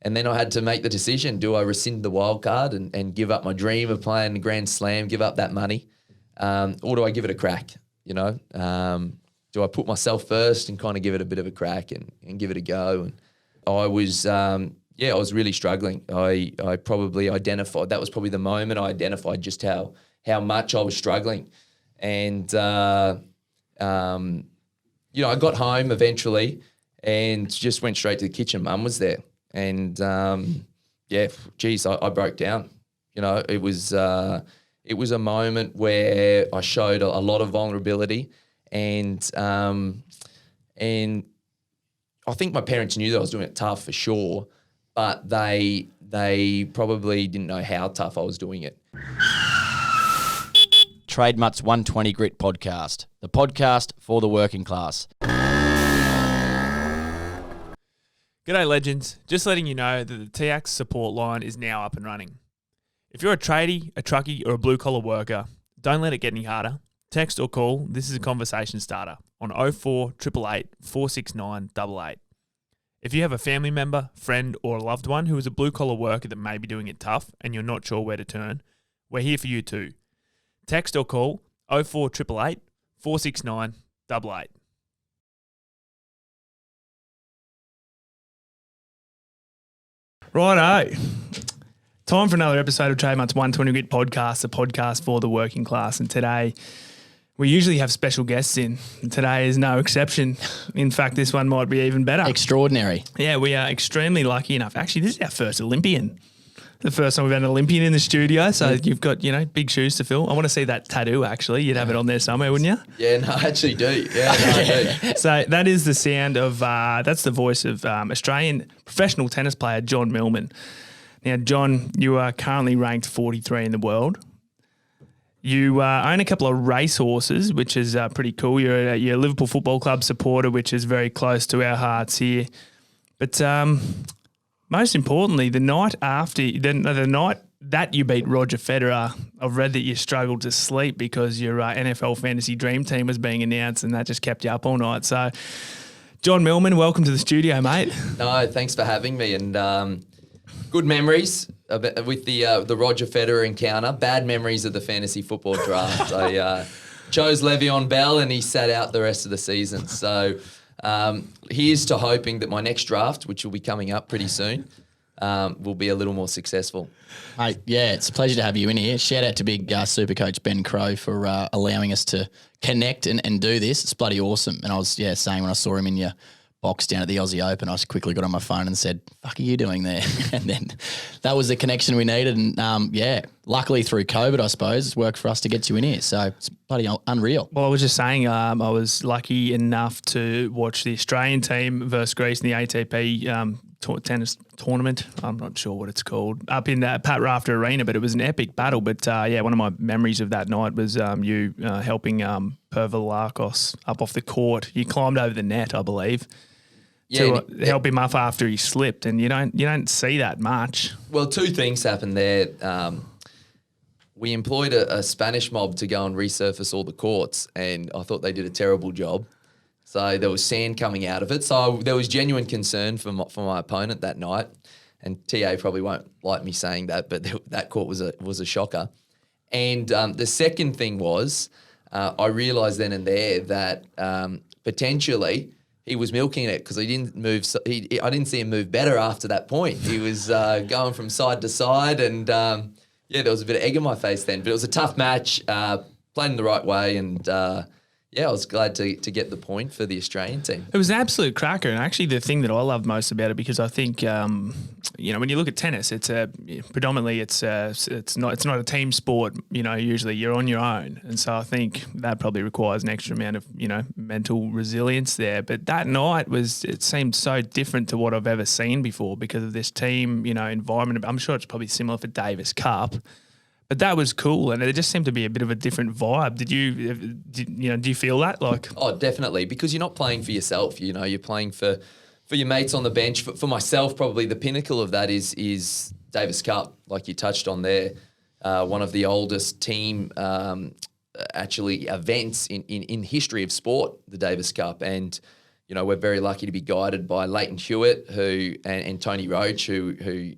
And then I had to make the decision, do I rescind the wild card and give up my dream of playing the Grand Slam, give up that money, or do I give it a crack, Do I put myself first and kind of give it a bit of a crack and give it a go? And I was, I was really struggling. I probably identified, that was probably the moment I identified just how much I was struggling. And, I got home eventually and just went straight to the kitchen. Mum was there. And, I broke down. It was a moment where I showed a lot of vulnerability and I think my parents knew that I was doing it tough for sure, but they probably didn't know how tough I was doing it. Trademutt's 120 Grit podcast, the podcast for the working class. G'day legends, just letting you know that the TX support line is now up and running. If you're a tradie, a truckie or a blue collar worker, don't let it get any harder. Text or call, this is a conversation starter on 04 888 469 88. If you have a family member, friend or a loved one who is a blue collar worker that may be doing it tough and you're not sure where to turn, we're here for you too. Text or call 04 888 469 88. Righto. Time for another episode of Trademutt's 120 Grit podcast, a podcast for the working class. And today, we usually have special guests in. And today is no exception. In fact, this one might be even better. Extraordinary. Yeah, we are extremely lucky enough. Actually, this is our first Olympian. The first time we've had an Olympian in the studio. So you've got, big shoes to fill. I want to see that tattoo, actually. You'd have it on there somewhere, wouldn't you? Yeah, no, I actually do. I do. So that is the sound of, that's the voice of Australian professional tennis player John Millman. Now, John, you are currently ranked 43 in the world. You own a couple of racehorses, which is pretty cool. You're a Liverpool Football Club supporter, which is very close to our hearts here. But most importantly, the night that you beat Roger Federer, I've read that you struggled to sleep because your NFL fantasy dream team was being announced, and that just kept you up all night. So, John Millman, welcome to the studio, mate. No, thanks for having me. And good memories with the Roger Federer encounter. Bad memories of the fantasy football draft. I chose Le'Veon Bell, and he sat out the rest of the season. So here's to hoping that my next draft, which will be coming up pretty soon, will be a little more successful. Mate, yeah, it's a pleasure to have you in here. Shout out to big super coach Ben Crow for allowing us to connect and do this. It's bloody awesome. And I was saying when I saw him in your box down at the Aussie Open, I just quickly got on my phone and said, "Fuck, are you doing there?" And then that was the connection we needed. And luckily through COVID, I suppose, it's worked for us to get you in here. So it's bloody unreal. Well, I was just saying, I was lucky enough to watch the Australian team versus Greece in the ATP tennis tournament. I'm not sure what it's called, up in Pat Rafter Arena, but it was an epic battle. But one of my memories of that night was you helping Pervolakos up off the court. You climbed over the net, I believe. To help him up after he slipped, and you don't see that much. Well, two things happened there. We employed a Spanish mob to go and resurface all the courts, and I thought they did a terrible job. So there was sand coming out of it. So there was genuine concern for my opponent that night, and TA probably won't like me saying that, but that court was a shocker. And the second thing was I realised then and there that potentially he was milking it because he didn't move. I didn't see him move better after that point. He was going from side to side, and there was a bit of egg in my face then. But it was a tough match, played in the right way, and I was glad to get the point for the Australian team. It was an absolute cracker, and actually the thing that I loved most about it, because I think when you look at tennis, it's predominantly it's not a team sport. Usually you're on your own, and so I think that probably requires an extra amount of mental resilience there. But that night it seemed so different to what I've ever seen before because of this team environment. I'm sure it's probably similar for Davis Cup. But that was cool, and it just seemed to be a bit of a different vibe. Do you feel that? Oh, definitely, because you're not playing for yourself. You're playing for your mates on the bench. For myself, probably the pinnacle of that is Davis Cup, like you touched on there. One of the oldest team events in history of sport, the Davis Cup, and we're very lucky to be guided by Leighton Hewitt, and Tony Roach, who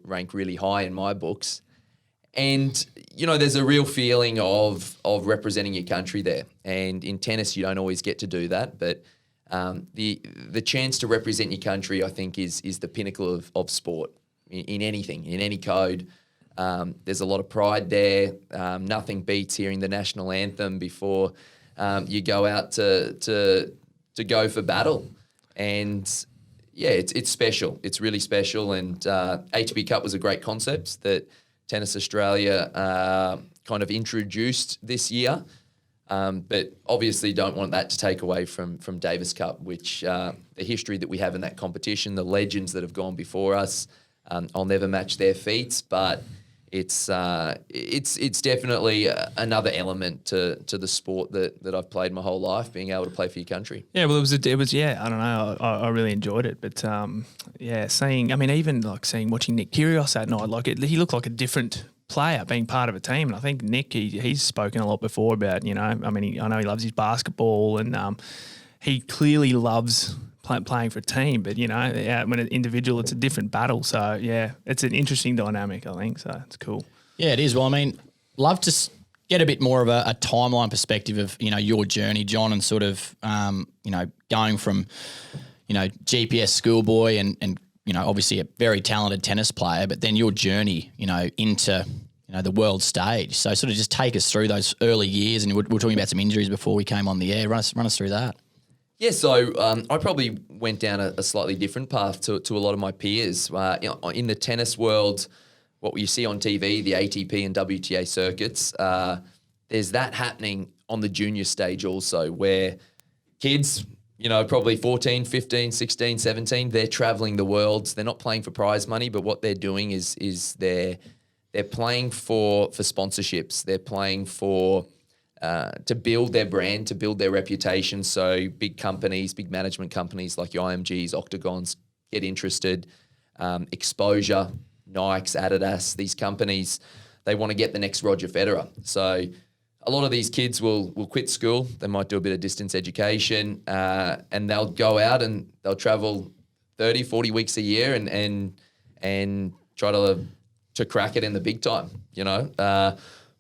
rank really high in my books. And, there's a real feeling of representing your country there. And in tennis, you don't always get to do that. But the chance to represent your country, I think, is the pinnacle of sport in anything, in any code. There's a lot of pride there. Nothing beats hearing the national anthem before you go out to go for battle. And yeah, it's special. It's really special. And ATP Cup was a great concept that Tennis Australia kind of introduced this year. But obviously don't want that to take away from Davis Cup, which the history that we have in that competition, the legends that have gone before us, I'll never match their feats, but it's definitely another element to the sport that I've played my whole life, being able to play for your country. Yeah, well, it was I don't know, I really enjoyed it, but watching Nick Kyrgios that night, he looked like a different player being part of a team, and I think Nick he's spoken a lot before about I know he loves his basketball, and he clearly loves playing for a team, but when an individual, it's a different battle. So yeah, it's an interesting dynamic, I think. So it's cool. Yeah, it is. Well, love to get a bit more of a timeline perspective of your journey, John, and sort of going from GPS schoolboy and obviously a very talented tennis player, but then your journey into the world stage. So sort of just take us through those early years, and we're talking about some injuries before we came on the air. Run us through that. Yeah, so I probably went down a slightly different path to a lot of my peers. In the tennis world, what you see on TV, the ATP and WTA circuits, there's that happening on the junior stage also, where kids, probably 14, 15, 16, 17, they're traveling the world. They're not playing for prize money, but what they're doing is they're playing for sponsorships. They're playing for to build their brand, to build their reputation. So big companies, big management companies like your IMGs, Octagons get interested. Exposure, Nikes, Adidas, these companies, they want to get the next Roger Federer. So a lot of these kids will quit school. They might do a bit of distance education, and they'll go out and they'll travel 30, 40 weeks a year and try to crack it in the big time,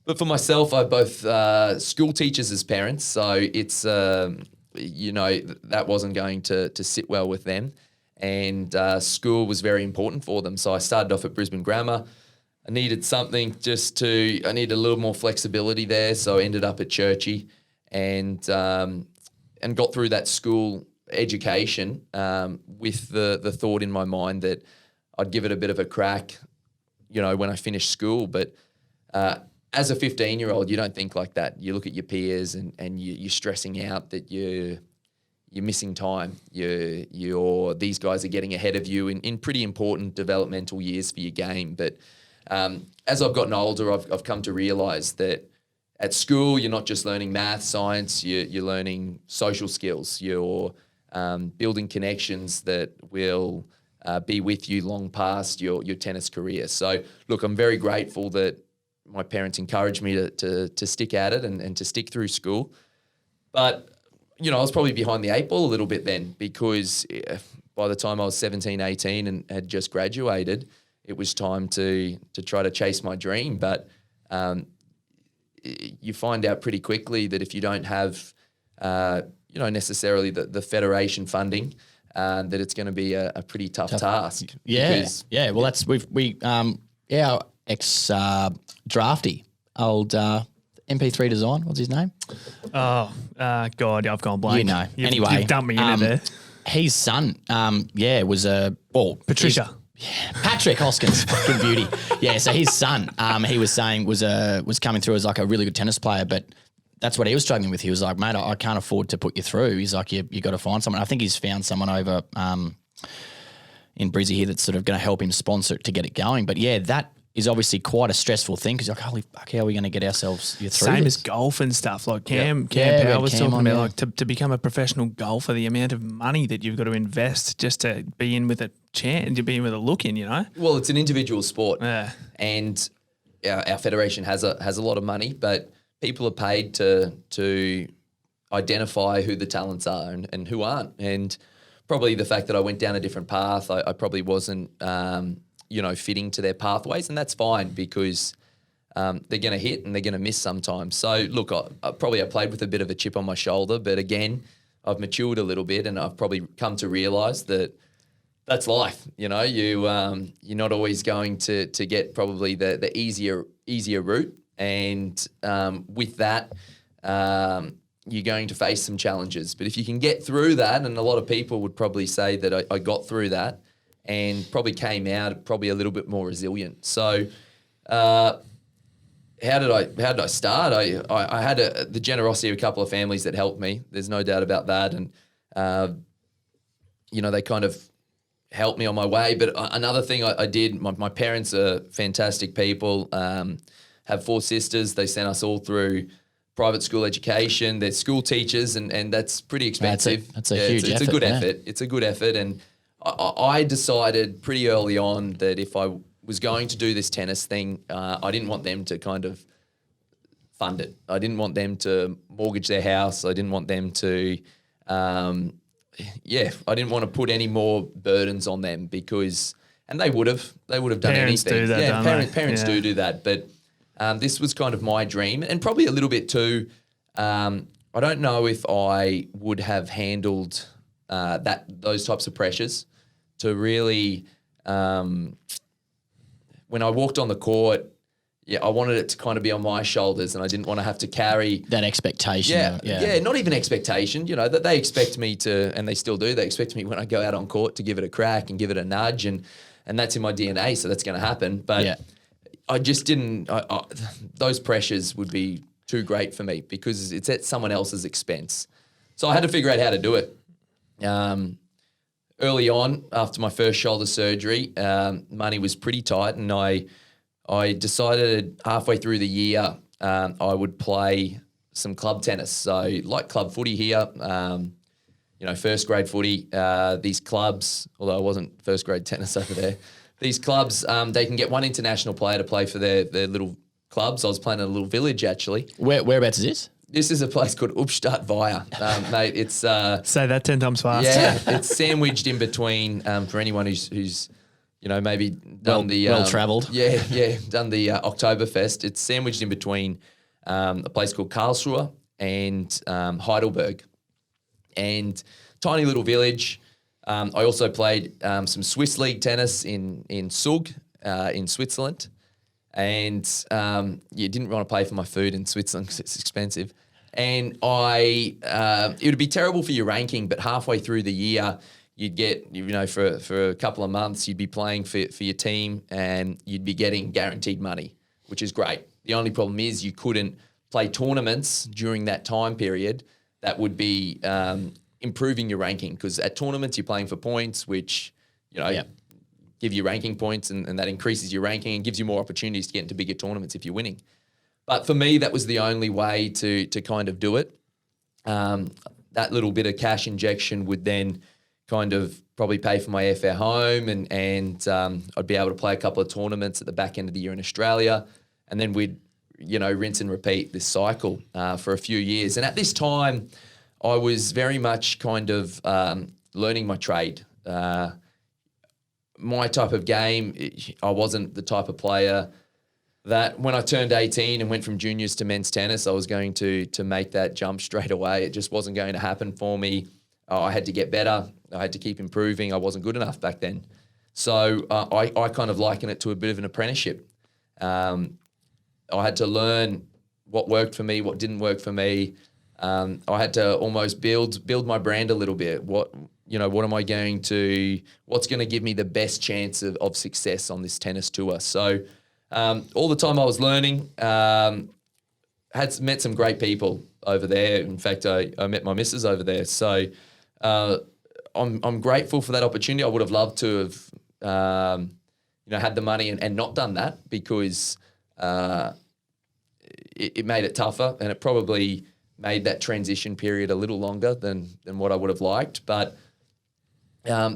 But for myself, I have both school teachers as parents, so it's that wasn't going to sit well with them, and school was very important for them. So I started off at Brisbane Grammar. I needed something I needed a little more flexibility there, so I ended up at Churchie and got through that school education with the thought in my mind that I'd give it a bit of a crack, when I finished school, but. As a 15-year-old, you don't think like that. You look at your peers and you're stressing out that you're missing time. These guys are getting ahead of you in pretty important developmental years for your game. But as I've gotten older, I've come to realise that at school you're not just learning math, science. You're learning social skills. You're building connections that will be with you long past your tennis career. So look, I'm very grateful that my parents encouraged me to stick at it and to stick through school. But, I was probably behind the eight ball a little bit then, because by the time I was 17, 18 and had just graduated, it was time to try to chase my dream. But you find out pretty quickly that if you don't have, necessarily the federation funding, that it's going to be a pretty tough task. Yeah. Well, that's our ex-drafty, old MP3 Design. What's his name? Oh, God, I've gone blank. Anyway. You've dumped me in there. His son, was Patricia. Patrick Hoskins, fucking beauty. Yeah, so his son, he was saying was coming through as like a really good tennis player, but that's what he was struggling with. He was like, mate, I can't afford to put you through. He's like, you got to find someone. I think he's found someone over in Brizzy here that's sort of going to help him sponsor it to get it going. But yeah, that is obviously quite a stressful thing, because you're like, holy fuck, how are we going to get ourselves through Same this? as golf and stuff. Like Cam Powell was talking about, like to become a professional golfer, the amount of money that you've got to invest just to be in with a chance, to be in with a look in, Well, it's an individual sport, and our federation has a lot of money, but people are paid to identify who the talents are and who aren't. And probably the fact that I went down a different path, I probably wasn't, fitting to their pathways, and that's fine because they're going to hit and they're going to miss sometimes. So look, I played with a bit of a chip on my shoulder, but again, I've matured a little bit and I've probably come to realise that that's life. You're not always going to get probably the easier route, and with that, you're going to face some challenges. But if you can get through that, and a lot of people would probably say that I got through that and probably came out probably a little bit more resilient. So how did I start? I had the generosity of a couple of families that helped me. There's no doubt about that. And, they kind of helped me on my way. But another thing I did, my parents are fantastic people, have 4 sisters. They sent us all through private school education. They're school teachers, and that's pretty expensive. That's a huge effort. It's a good effort. It's a good effort. And I decided pretty early on that if I was going to do this tennis thing, I didn't want them to kind of fund it. I didn't want them to mortgage their house. I didn't want them to, I didn't want to put any more burdens on them because, and they would have done Parents anything. do that, Parents do that. But this was kind of my dream, and probably a little bit too. I don't know if I would have handled those types of pressures to really. When I walked on the court, I wanted it to kind of be on my shoulders, and I didn't want to have to carry that expectation. Yeah, not even expectation. That they expect me to, and they still do. They expect me when I go out on court to give it a crack and give it a nudge, and that's in my DNA, so that's going to happen. But I just didn't. Those pressures would be too great for me because it's at someone else's expense. So I had to figure out how to do it. Early on, after my first shoulder surgery, money was pretty tight, and I decided halfway through the year I would play some club tennis. So like club footy here, first grade footy. These clubs, although I wasn't first grade tennis over there, these clubs, they can get one international player to play for their little clubs. I was playing in a little village actually. Whereabouts is this? This is a place called Upstadt-Weiher, mate. It's say that 10 times fast. Yeah, it's sandwiched in between. For anyone who's maybe done well travelled. Yeah, done the Oktoberfest. It's sandwiched in between a place called Karlsruhe and Heidelberg, and tiny little village. I also played some Swiss league tennis in Zug in Switzerland. And didn't want to pay for my food in Switzerland because it's expensive. And it would be terrible for your ranking, but halfway through the year, you'd get, for a couple of months, you'd be playing for your team and you'd be getting guaranteed money, which is great. The only problem is you couldn't play tournaments during that time period that would be improving your ranking, because at tournaments, you're playing for points, which, give you ranking points, and that increases your ranking and gives you more opportunities to get into bigger tournaments if you're winning. But for me, that was the only way to kind of do it. That little bit of cash injection would then kind of probably pay for my airfare home, and I'd be able to play a couple of tournaments at the back end of the year in Australia, and then we'd rinse and repeat this cycle for a few years. And at this time, I was very much kind of learning my trade. My type of game, I wasn't the type of player that when I turned 18 and went from juniors to men's tennis, I was going to make that jump straight away. It just wasn't going to happen for me. I had to get better. I had to keep improving. I wasn't good enough back then. So I kind of liken it to a bit of an apprenticeship. I had to learn what worked for me, what didn't work for me. I had to almost build my brand a little bit. What's going to give me the best chance of success on this tennis tour? So all the time I was learning, had met some great people over there. In fact, I met my missus over there. So I'm grateful for that opportunity. I would have loved to have, had the money and not done that, because it made it tougher, and it probably made that transition period a little longer than what I would have liked. But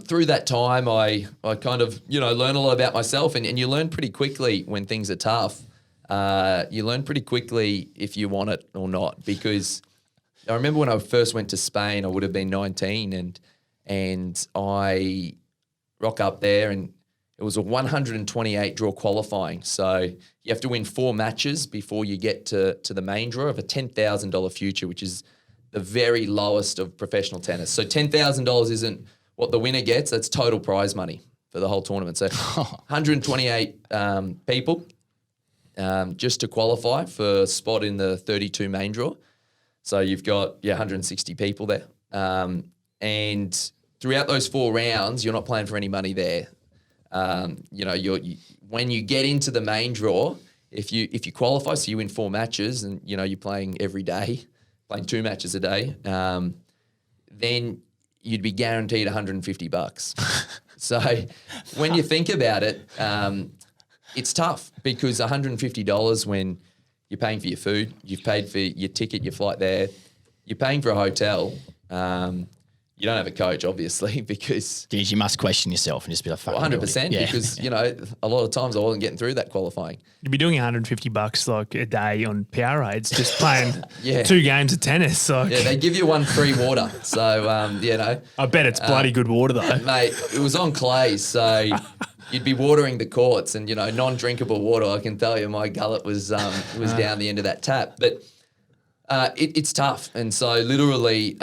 through that time, I kind of, learn a lot about myself, and you learn pretty quickly when things are tough. You learn pretty quickly if you want it or not, because, I remember when I first went to Spain, I would have been 19, and I rock up there, and it was a 128 draw qualifying. So you have to win 4 matches before you get to the main draw of a $10,000 future, which is the very lowest of professional tennis. So $10,000 isn't what the winner gets. That's total prize money for the whole tournament. So 128 people just to qualify for a spot in the 32 main draw. So you've got 160 people there, and throughout those 4 rounds, you're not playing for any money there. When you get into the main draw, if you qualify, so you win 4 matches, and you're playing every day, playing 2 matches a day, then you'd be guaranteed $150. So when you think about it, it's tough because $150 when you're paying for your food, you've paid for your ticket, your flight there, you're paying for a hotel. You don't have a coach, obviously, because... Geez, you must question yourself and just be like, fuck 100%, because, a lot of times I wasn't getting through that qualifying. You'd be doing $150 like a day on Powerades, just playing Yeah. 2 games of tennis. Like, Yeah, they give you one free water. So, I bet it's bloody good water though. mate, it was on clay, so you'd be watering the courts and, non-drinkable water. I can tell you my gullet was down the end of that tap. But it's tough. And so literally...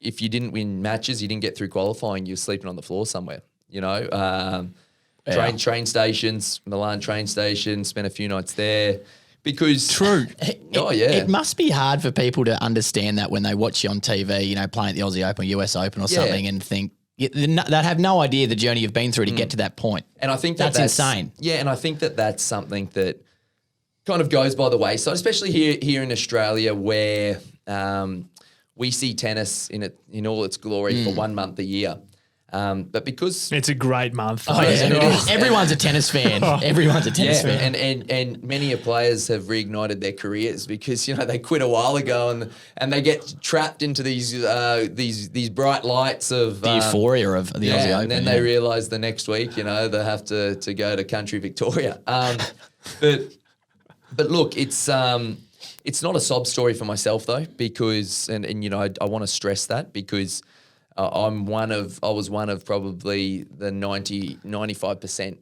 if you didn't win matches, you didn't get through qualifying, you're sleeping on the floor somewhere, train stations, Milan train station, spent a few nights there because... True. It must be hard for people to understand that when they watch you on TV, playing at the Aussie Open or US Open or something and think, they have no idea the journey you've been through to get to that point. And I think that's insane. Yeah, and I think that's something that kind of goes by the wayside, especially here in Australia where... we see tennis in all its glory for 1 month a year. But because... It's a great month. Oh, yeah. Everyone's a tennis fan. Everyone's a tennis fan. And many players have reignited their careers because, they quit a while ago and they get trapped into these bright lights of... the euphoria of the Aussie Open. And then they realise the next week, they have to go to country Victoria. But look, it's not a sob story for myself though, because I want to stress that because I was one of probably the 95%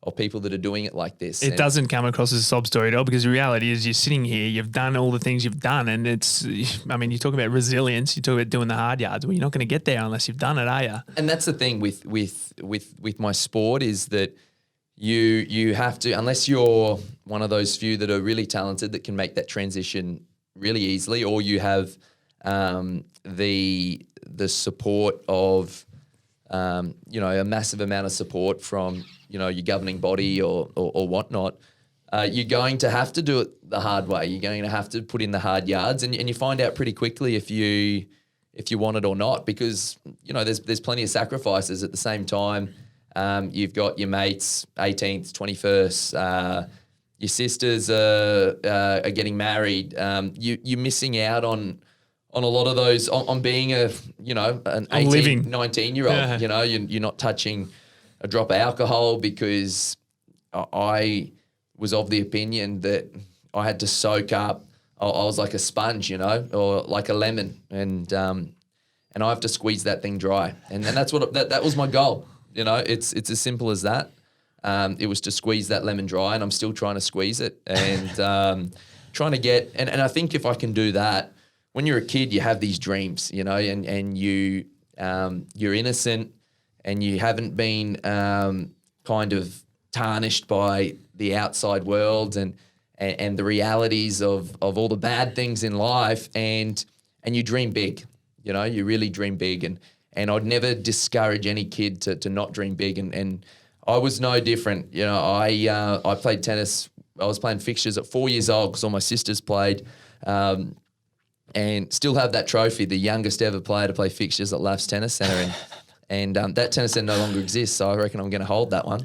of people that are doing it like this. It doesn't come across as a sob story at all because the reality is you're sitting here, you've done all the things you've done, and you talk about resilience, you talk about doing the hard yards. Well, you're not going to get there unless you've done it, are you? And that's the thing with my sport is that you have to, unless you're one of those few that are really talented that can make that transition really easily, or you have the support of a massive amount of support from your governing body or whatnot, you're going to have to do it the hard way. You're going to have to put in the hard yards, and you find out pretty quickly if you want it or not, because there's plenty of sacrifices at the same time. You've got your mates, 18th, 21st, your sisters are getting married. You're missing out on a lot of those, on being an 18, 19-year-old. Yeah. You're not touching a drop of alcohol because I was of the opinion that I had to soak up. I was like a sponge, or like a lemon, and I have to squeeze that thing dry. And that's what that was my goal. It's as simple as that. It was to squeeze that lemon dry, and I'm still trying to squeeze it and trying to get. And I think if I can do that, when you're a kid, you have these dreams, and you're innocent, and you haven't been kind of tarnished by the outside world and the realities of all the bad things in life, and you dream big. You really dream big, and I'd never discourage any kid to not dream big. And I was no different. I played tennis. I was playing fixtures at 4 years old because all my sisters played, and still have that trophy, the youngest ever player to play fixtures at Laughs Tennis Centre. And that tennis centre no longer exists, so I reckon I'm going to hold that one.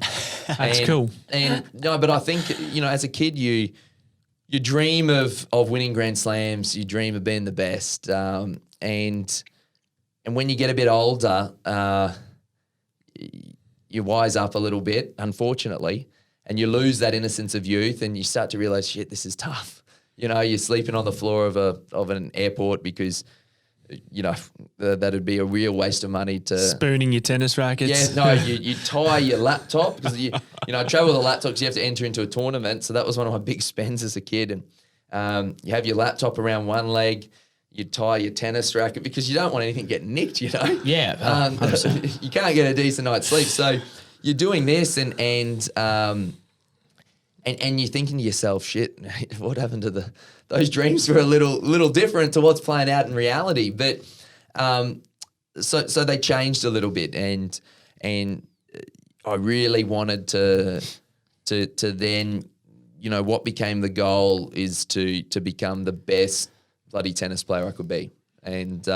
That's cool. And no, but I think, as a kid, you dream of winning Grand Slams, you dream of being the best, and when you get a bit older, you wise up a little bit, unfortunately, and you lose that innocence of youth, and you start to realise, shit, this is tough. you're sleeping on the floor of an airport because, that'd be a real waste of money to Spooning your tennis rackets. Yeah, no, you tie your laptop because I travel with a laptop because you have to enter into a tournament. So that was one of my big spends as a kid. And you have your laptop around one leg, you tie your tennis racket because you don't want anything getting nicked, Yeah, you can't get a decent night's sleep. So you're doing this and you're thinking to yourself, shit, what happened to those dreams were a little different to what's playing out in reality. But so they changed a little bit, and I really wanted to then, what became the goal is to become the best bloody tennis player I could be, and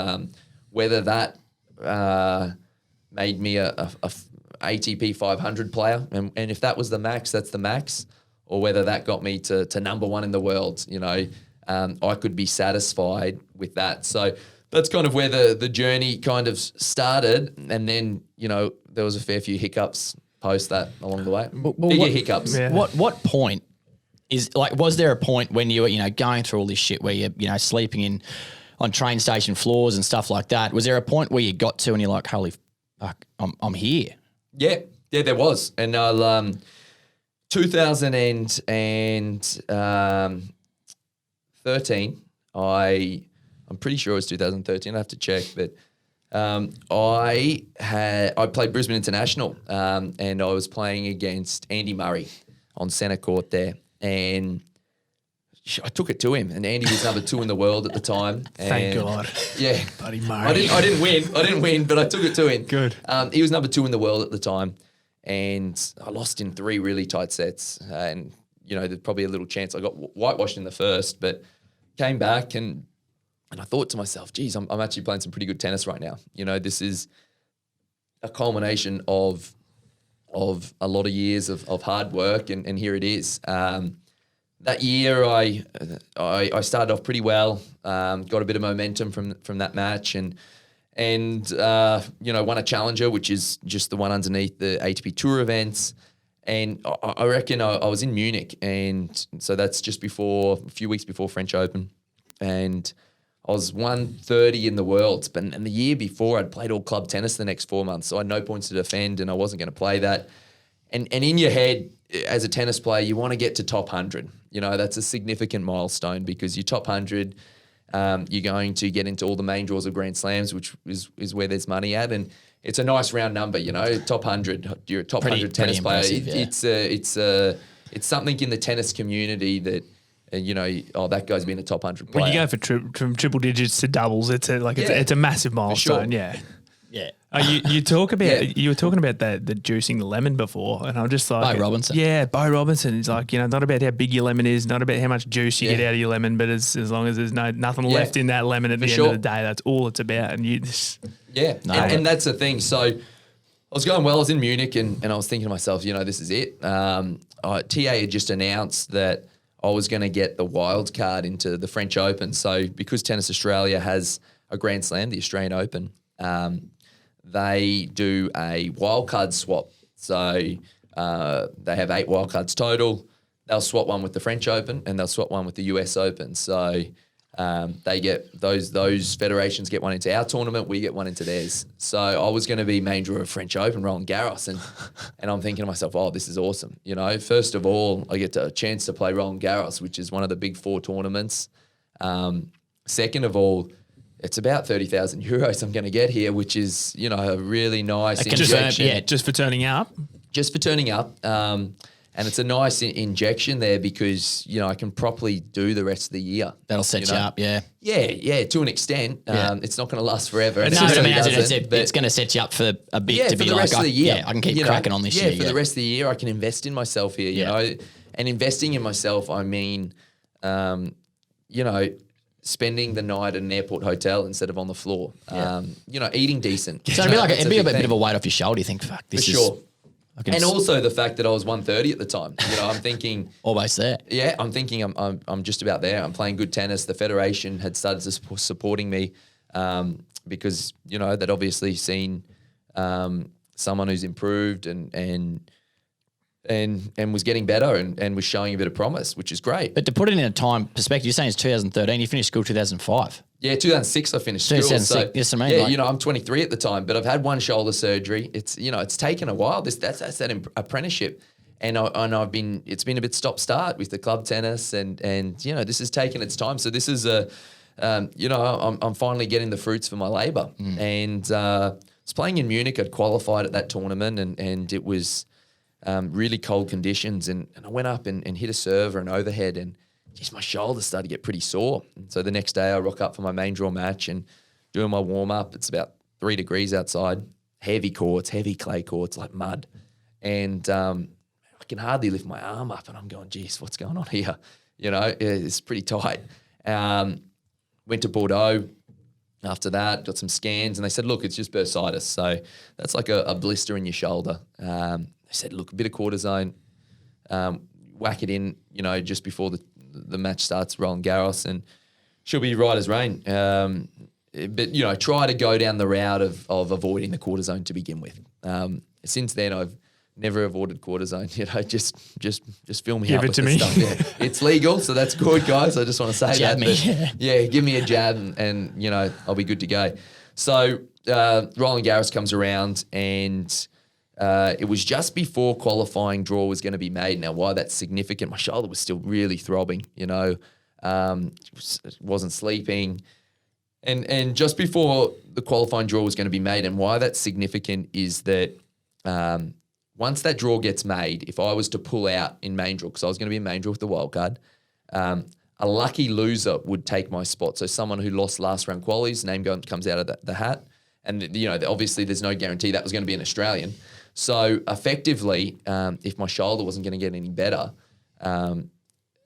whether that made me a ATP 500 player, and if that was the max, that's the max. Or whether that got me to number one in the world, I could be satisfied with that. So that's kind of where the journey kind of started. And then, there was a fair few hiccups post that along the way. Bigger hiccups. Yeah. What point is was there a point when you were, going through all this shit where you're, sleeping on train station floors and stuff like that? Was there a point where you got to and you're like, holy fuck, I'm here? Yeah, there was. And I'll, 2013, I'm pretty sure it was 2013. I have to check, but I played Brisbane International, and I was playing against Andy Murray on centre court there, and I took it to him, and Andy was number 2 in the world at the time. Thank God. Yeah, Buddy Murray. I didn't win, but I took it to him. Good. He was number 2 in the world at the time. And I lost in 3 really tight sets. And, there's probably a little chance I got whitewashed in the first, but came back and I thought to myself, geez, I'm actually playing some pretty good tennis right now. This is a culmination of a lot of years of hard work, and here it is. That year I started off pretty well, got a bit of momentum from that match, and won a challenger, which is just the one underneath the ATP Tour events. And I reckon I was in Munich, and so that's just a few weeks before French Open, and I was 130 in the world. And the year before, I'd played all club tennis the next 4 months, so I had no points to defend, and I wasn't going to play that. And in your head, as a tennis player, you want to get to top 100. That's a significant milestone because you're top 100. You're going to get into all the main draws of Grand Slams, which is where there's money at, and it's a nice round number, top 100. You're a top 100 tennis player. It's something in the tennis community that, that guy's been a top 100 player. When you go from triple digits to doubles, it's a massive milestone. Sure. Yeah. Yeah. You talk about you were talking about the juicing the lemon before, and I'm just like Bo Robinson. Yeah, Bo Robinson is like, not about how big your lemon is, not about how much juice you get out of your lemon, but as long as there's nothing left in that lemon at the end of the day, that's all it's about. And you just and that's the thing. So I was going well. I was in Munich, and I was thinking to myself, this is it. TA had just announced that I was going to get the wild card into the French Open. So because Tennis Australia has a Grand Slam, the Australian Open, they do a wildcard swap. So they have 8 wildcards total. They'll swap one with the French Open and they'll swap one with the US Open. So they get those federations get one into our tournament, we get one into theirs. So I was going to be main draw of French Open, Roland Garros, and I'm thinking to myself, oh, this is awesome. First of all, I get a chance to play Roland Garros, which is one of the big 4 tournaments. Second of all, it's about 30,000 euros I'm going to get here, which is, a really nice injection. Just for turning up. Just for turning up. And it's a nice injection there because, I can properly do the rest of the year. That'll set you up, yeah. Yeah, to an extent. It's not going to last forever. It's going to set you up for a bit to be for the like, rest of the year. I can keep cracking on this year. For the rest of the year, I can invest in myself here, you know. And investing in myself, I mean, spending the night at an airport hotel instead of on the floor. Eating decent. So it'd be a bit of a weight off your shoulder. You think, fuck, this is... For sure. And also the fact that I was 130 at the time. I'm thinking... Almost there. Yeah, I'm thinking I'm just about there. I'm playing good tennis. The federation had started supporting me because, they'd obviously seen someone who's improved and and was getting better and was showing a bit of promise, which is great. But to put it in a time perspective, you're saying it's 2013. You finished school 2005. Yeah, 2006 I finished school. 2006, So, yes, I mean, yeah, like- I'm 23 at the time, but I've had one shoulder surgery. It's taken a while. That's that apprenticeship, and it's been a bit stop start with the club tennis, and this has taken its time. So this is I'm finally getting the fruits for my labour, and I was playing in Munich. I'd qualified at that tournament, and it was really cold conditions, and I went up and hit a serve or an overhead, and geez, my shoulders started to get pretty sore. And so the next day I rock up for my main draw match and doing my warm up. It's about 3 degrees outside, heavy courts, heavy clay courts, like mud, and I can hardly lift my arm up, and I'm going, geez, what's going on here? It's pretty tight. Went to Bordeaux. After that, got some scans, and they said, look, it's just bursitis. So that's like a blister in your shoulder. They said, look, a bit of cortisone, whack it in, just before the match starts, Roland Garros, and she'll be right as rain. But try to go down the route of avoiding the cortisone to begin with. Since then, I've never avoided cortisone. Just fill me Give up it with to the me. stuff. Yeah. It's legal, so that's good, guys. I just want to say Jab that. me. But, yeah, give me a jab, and I'll be good to go. So Roland Garros comes around, and it was just before qualifying draw was going to be made. Now, why that's significant? My shoulder was still really throbbing. Wasn't sleeping. And just before the qualifying draw was going to be made, and why that's significant is that once that draw gets made, if I was to pull out in main draw, because I was going to be in main draw with the wild card, a lucky loser would take my spot. So someone who lost last round qualies, name comes out of the hat. And, obviously there's no guarantee that was going to be an Australian. So effectively, if my shoulder wasn't going to get any better and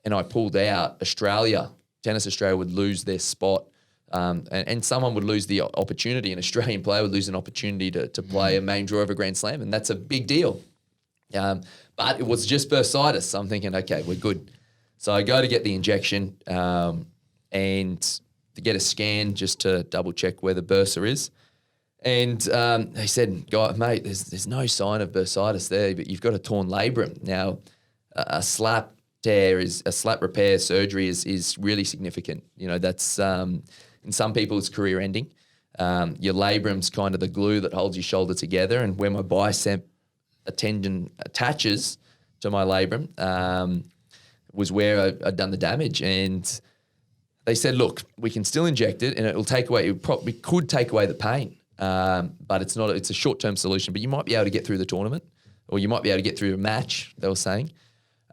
I pulled out, Tennis Australia would lose their spot. And someone would lose the opportunity. An Australian player would lose an opportunity to play a main draw of a Grand Slam, and that's a big deal. But it was just bursitis. So I'm thinking, okay, we're good. So I go to get the injection and to get a scan just to double check where the bursa is. And they said, mate, there's no sign of bursitis there, but you've got a torn labrum. Now, a slap repair surgery is really significant. That's in some people it's career ending. Your labrum's kind of the glue that holds your shoulder together, and where my bicep tendon attaches to my labrum was where I'd done the damage. And they said, look, we can still inject it, and it could take away the pain, but it's a short-term solution, but you might be able to get through the tournament, or you might be able to get through a match, they were saying.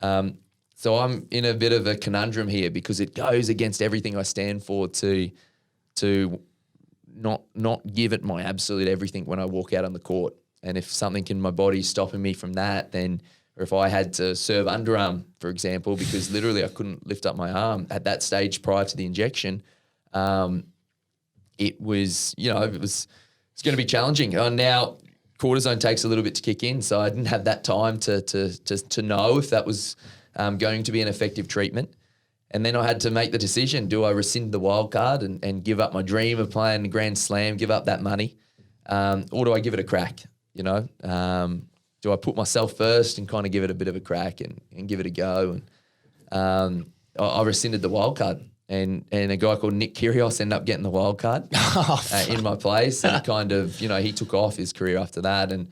So I'm in a bit of a conundrum here, because it goes against everything I stand for to not give it my absolute everything when I walk out on the court. And if something in my body's stopping me from that, then, or if I had to serve underarm, for example, because literally I couldn't lift up my arm at that stage prior to the injection, it's going to be challenging. Now cortisone takes a little bit to kick in, so I didn't have that time to know if that was going to be an effective treatment. And then I had to make the decision, do I rescind the wild card and give up my dream of playing the Grand Slam, give up that money, or do I give it a crack, Do I put myself first and kind of give it a bit of a crack and give it a go? And I rescinded the wild card, and a guy called Nick Kyrgios ended up getting the wild card in my place. And it kind of, he took off his career after that, and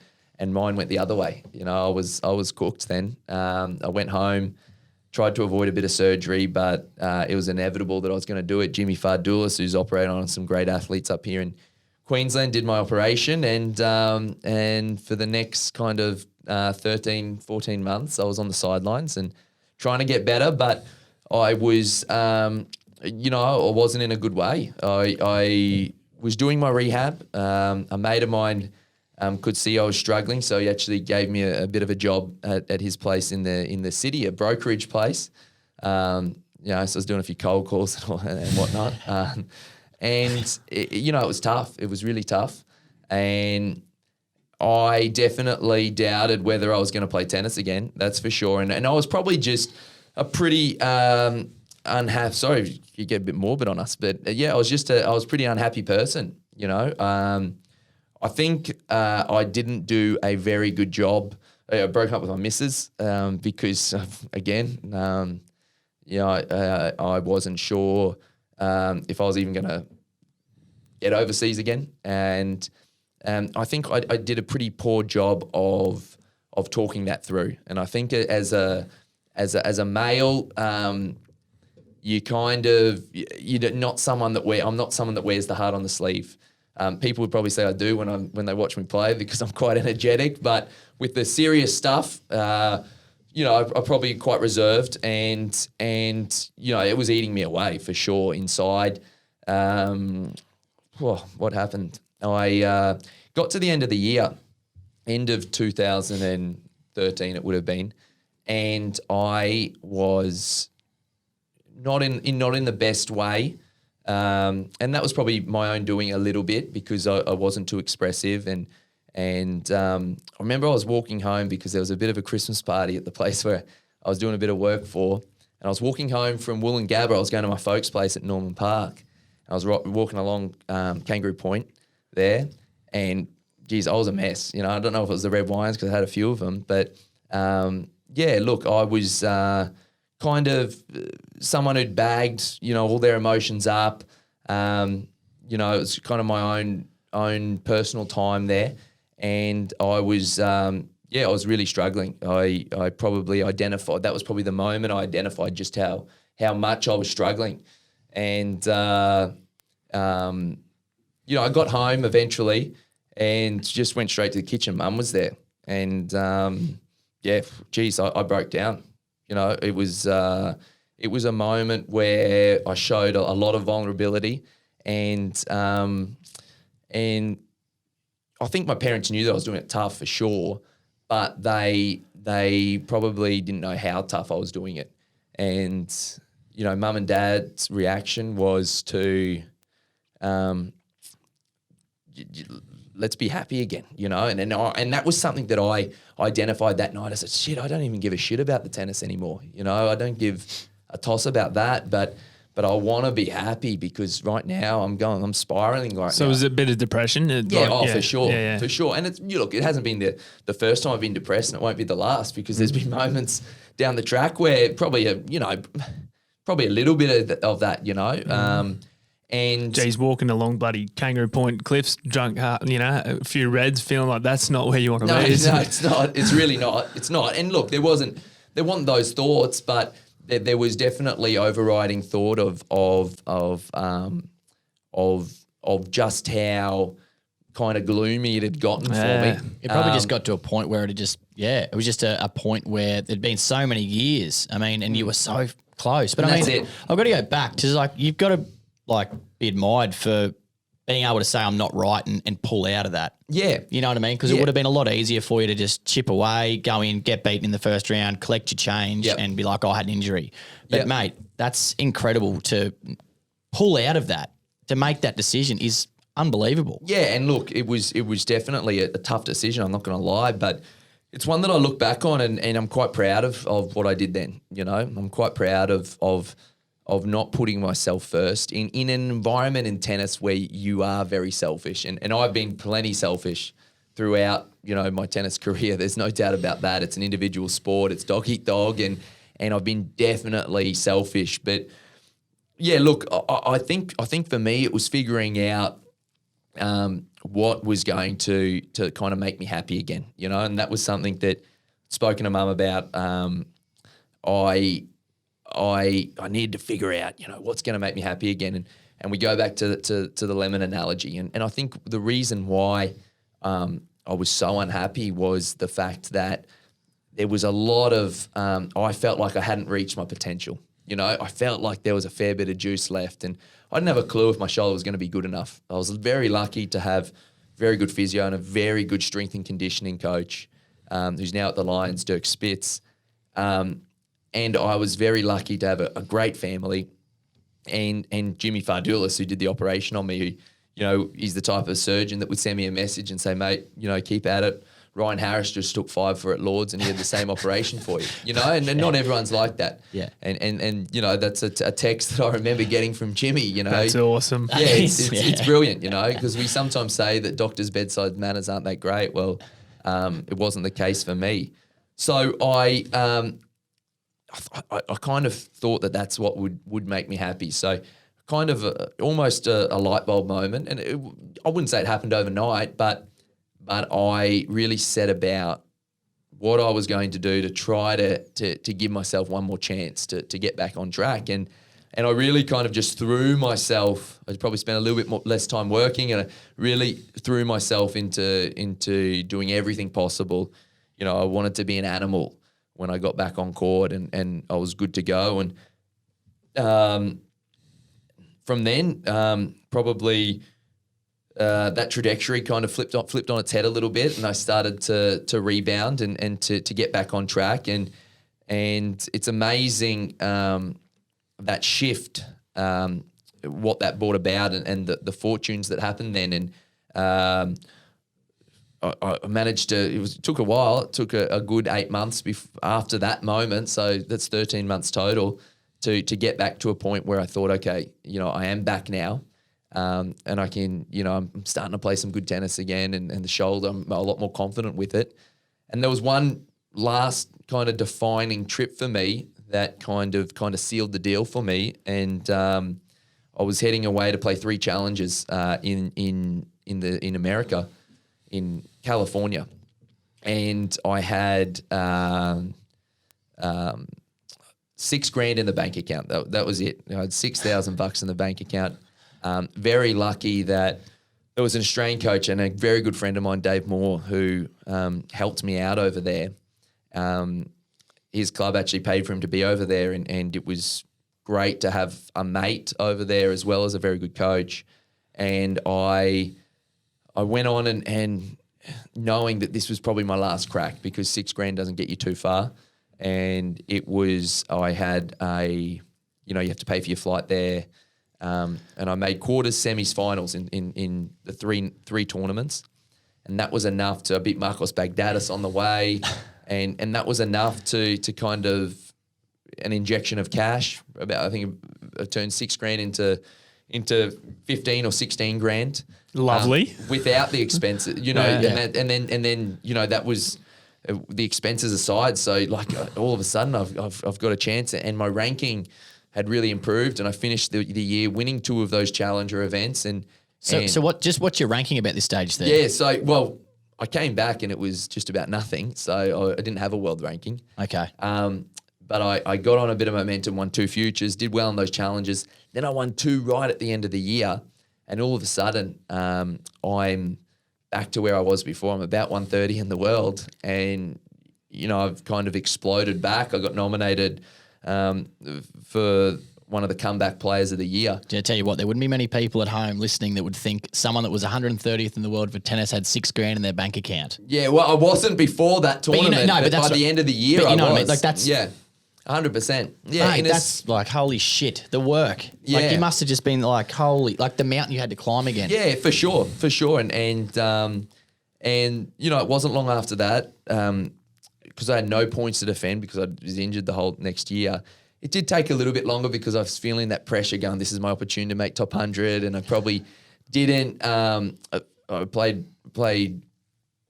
mine went the other way. I was cooked then. I went home, tried to avoid a bit of surgery, but it was inevitable that I was going to do it. Jimmy Fardulis, who's operated on some great athletes up here in Queensland, did my operation, and for the next kind of 13, 14 months, I was on the sidelines and trying to get better, but I was, I wasn't in a good way. I was doing my rehab. A mate of mine could see I was struggling, so he actually gave me a bit of a job at his place in the city, a brokerage place. So I was doing a few cold calls and whatnot. And it was tough. It was really tough. And I definitely doubted whether I was going to play tennis again. That's for sure. And I was probably just a pretty unhappy. Sorry, you get a bit morbid on us, but I was a pretty unhappy person. I think I didn't do a very good job I broke up with my missus because, again, I wasn't sure if I was even going to get overseas again. And I think I did a pretty poor job of talking that through. And I think as a male, you're not someone that I'm not someone that wears the heart on the sleeve. People would probably say I do when they watch me play because I'm quite energetic. But with the serious stuff, I'm probably quite reserved, and it was eating me away for sure inside. What happened? I got to the end of the year, end of 2013 it would have been, and I was not in the best way. And that was probably my own doing a little bit because I wasn't too expressive. And I remember I was walking home because there was a bit of a Christmas party at the place where I was doing a bit of work for. And I was walking home from Wollongabba. I was going to my folks' place at Norman Park. I was walking along Kangaroo Point there. And, geez, I was a mess. I don't know if it was the red wines because I had a few of them. But, I was kind of someone who'd bagged, all their emotions up. It was kind of my own personal time there. And I was, I was really struggling. I probably identified, that was probably the moment I identified just how much I was struggling. And, I got home eventually and just went straight to the kitchen. Mum was there. And, I broke down. It was a moment where I showed a lot of vulnerability, and I think my parents knew that I was doing it tough for sure, but they probably didn't know how tough I was doing it. And Mum and Dad's reaction was to, let's be happy again, and that was something that I identified that night. I said, shit, I don't even give a shit about the tennis anymore. I don't give a toss about that, but I want to be happy because right now I'm spiraling right now. So was it a bit of depression? For sure. For sure. And it's, it hasn't been the first time I've been depressed, and it won't be the last, because there's been moments down the track where probably a little bit of that, and Geez, walking along bloody Kangaroo Point cliffs, drunk, a few reds, feeling like that's not where you want to be. No, it's not. It's really not. It's not. And look, there wasn't those thoughts, but there was definitely overriding thought of just how kind of gloomy it had gotten for me. It probably just got to a point where it was just a point where there'd been so many years. I mean, and you were so close. But that's it. I've got to go back to you've got to be admired for being able to say I'm not right and pull out of that. Yeah. You know what I mean? Because it would have been a lot easier for you to just chip away, go in, get beaten in the first round, collect your change and be like, I had an injury. But mate, that's incredible to pull out of that, to make that decision is unbelievable. Yeah, and look, it was definitely a tough decision, I'm not going to lie, but it's one that I look back on and I'm quite proud of what I did then, I'm quite proud of not putting myself first in an environment in tennis where you are very selfish. And I've been plenty selfish throughout, my tennis career. There's no doubt about that. It's an individual sport. It's dog eat dog. And I've been definitely selfish. But yeah, look, I think for me, it was figuring out what was going to kind of make me happy again, and that was something that spoken to Mum about. I needed to figure out, what's going to make me happy again. And we go back to the lemon analogy. And I think the reason why I was so unhappy was the fact that there was a lot of, I felt like I hadn't reached my potential. I felt like there was a fair bit of juice left, and I didn't have a clue if my shoulder was going to be good enough. I was very lucky to have very good physio and a very good strength and conditioning coach who's now at the Lions, Dirk Spitz. And I was very lucky to have a great family, and Jimmy Fardulis, who did the operation on me, who, he's the type of surgeon that would send me a message and say, mate, keep at it. Ryan Harris just took 5 for at Lords and he had the same operation for you, and not everyone's like that. Yeah. And that's a text that I remember getting from Jimmy, That's awesome. Yeah, it's brilliant, because we sometimes say that doctors' bedside manners aren't that great. Well, it wasn't the case for me. So I kind of thought that that's what would make me happy. So kind of almost a light bulb moment. And I wouldn't say it happened overnight, but I really set about what I was going to do to try to give myself one more chance to get back on track. And I really kind of just threw myself, I probably spent a little bit less time working, and I really threw myself into doing everything possible. You know, I wanted to be an animal when I got back on court, and I was good to go. And from then, probably that trajectory kind of flipped on its head a little bit, and I started to rebound and to get back on track. And it's amazing that shift, what that brought about, and the fortunes that happened then. And I managed to. It took a while. It took a good 8 months after that moment. So that's 13 months total to get back to a point where I thought, okay, you know, I am back now, and I can, you know, I'm starting to play some good tennis again, and the shoulder, I'm a lot more confident with it. And there was one last kind of defining trip for me that kind of sealed the deal for me. And I was heading away to play 3 challenges in America, in California, and I had $6,000 in the bank account. That was it. I had $6,000 in the bank account. Very lucky that there was an Australian coach and a very good friend of mine, Dave Moore, who helped me out over there. His club actually paid for him to be over there, and it was great to have a mate over there as well as a very good coach. And I went on and knowing that this was probably my last crack, because $6,000 doesn't get you too far. And it was, I had you have to pay for your flight there. And I made quarters, semis, finals in the three tournaments. And that was enough to beat Marcos Bagdatis on the way. And that was enough to kind of an injection of cash. I think I turned $6,000 into 15 or 16 grand. Lovely. Without the expenses, you know, and then you know, that was the expenses aside. So like all of a sudden I've got a chance, and my ranking had really improved, and I finished the year winning 2 of those challenger events. So what's your ranking about this stage there? Yeah, so well, I came back and it was just about nothing. So I didn't have a world ranking. Okay. But I got on a bit of momentum, won 2 futures, did well in those challenges. Then I won 2 right at the end of the year. And all of a sudden, I'm back to where I was before. I'm about 130 in the world. And, you know, I've kind of exploded back. I got nominated for one of the comeback players of the year. I tell you what, there wouldn't be many people at home listening that would think someone that was 130th in the world for tennis had $6,000 in their bank account. Yeah, well, I wasn't before that tournament, but by the end of the year, I was. What I mean? Like that's 100%. Yeah, mate, that's like, holy shit, the work. Yeah. Like you must have just been like, holy, like the mountain you had to climb again. Yeah, for sure. And you know, it wasn't long after that, because I had no points to defend because I was injured the whole next year. It did take a little bit longer because I was feeling that pressure going, this is my opportunity to make top 100, and I probably didn't. I played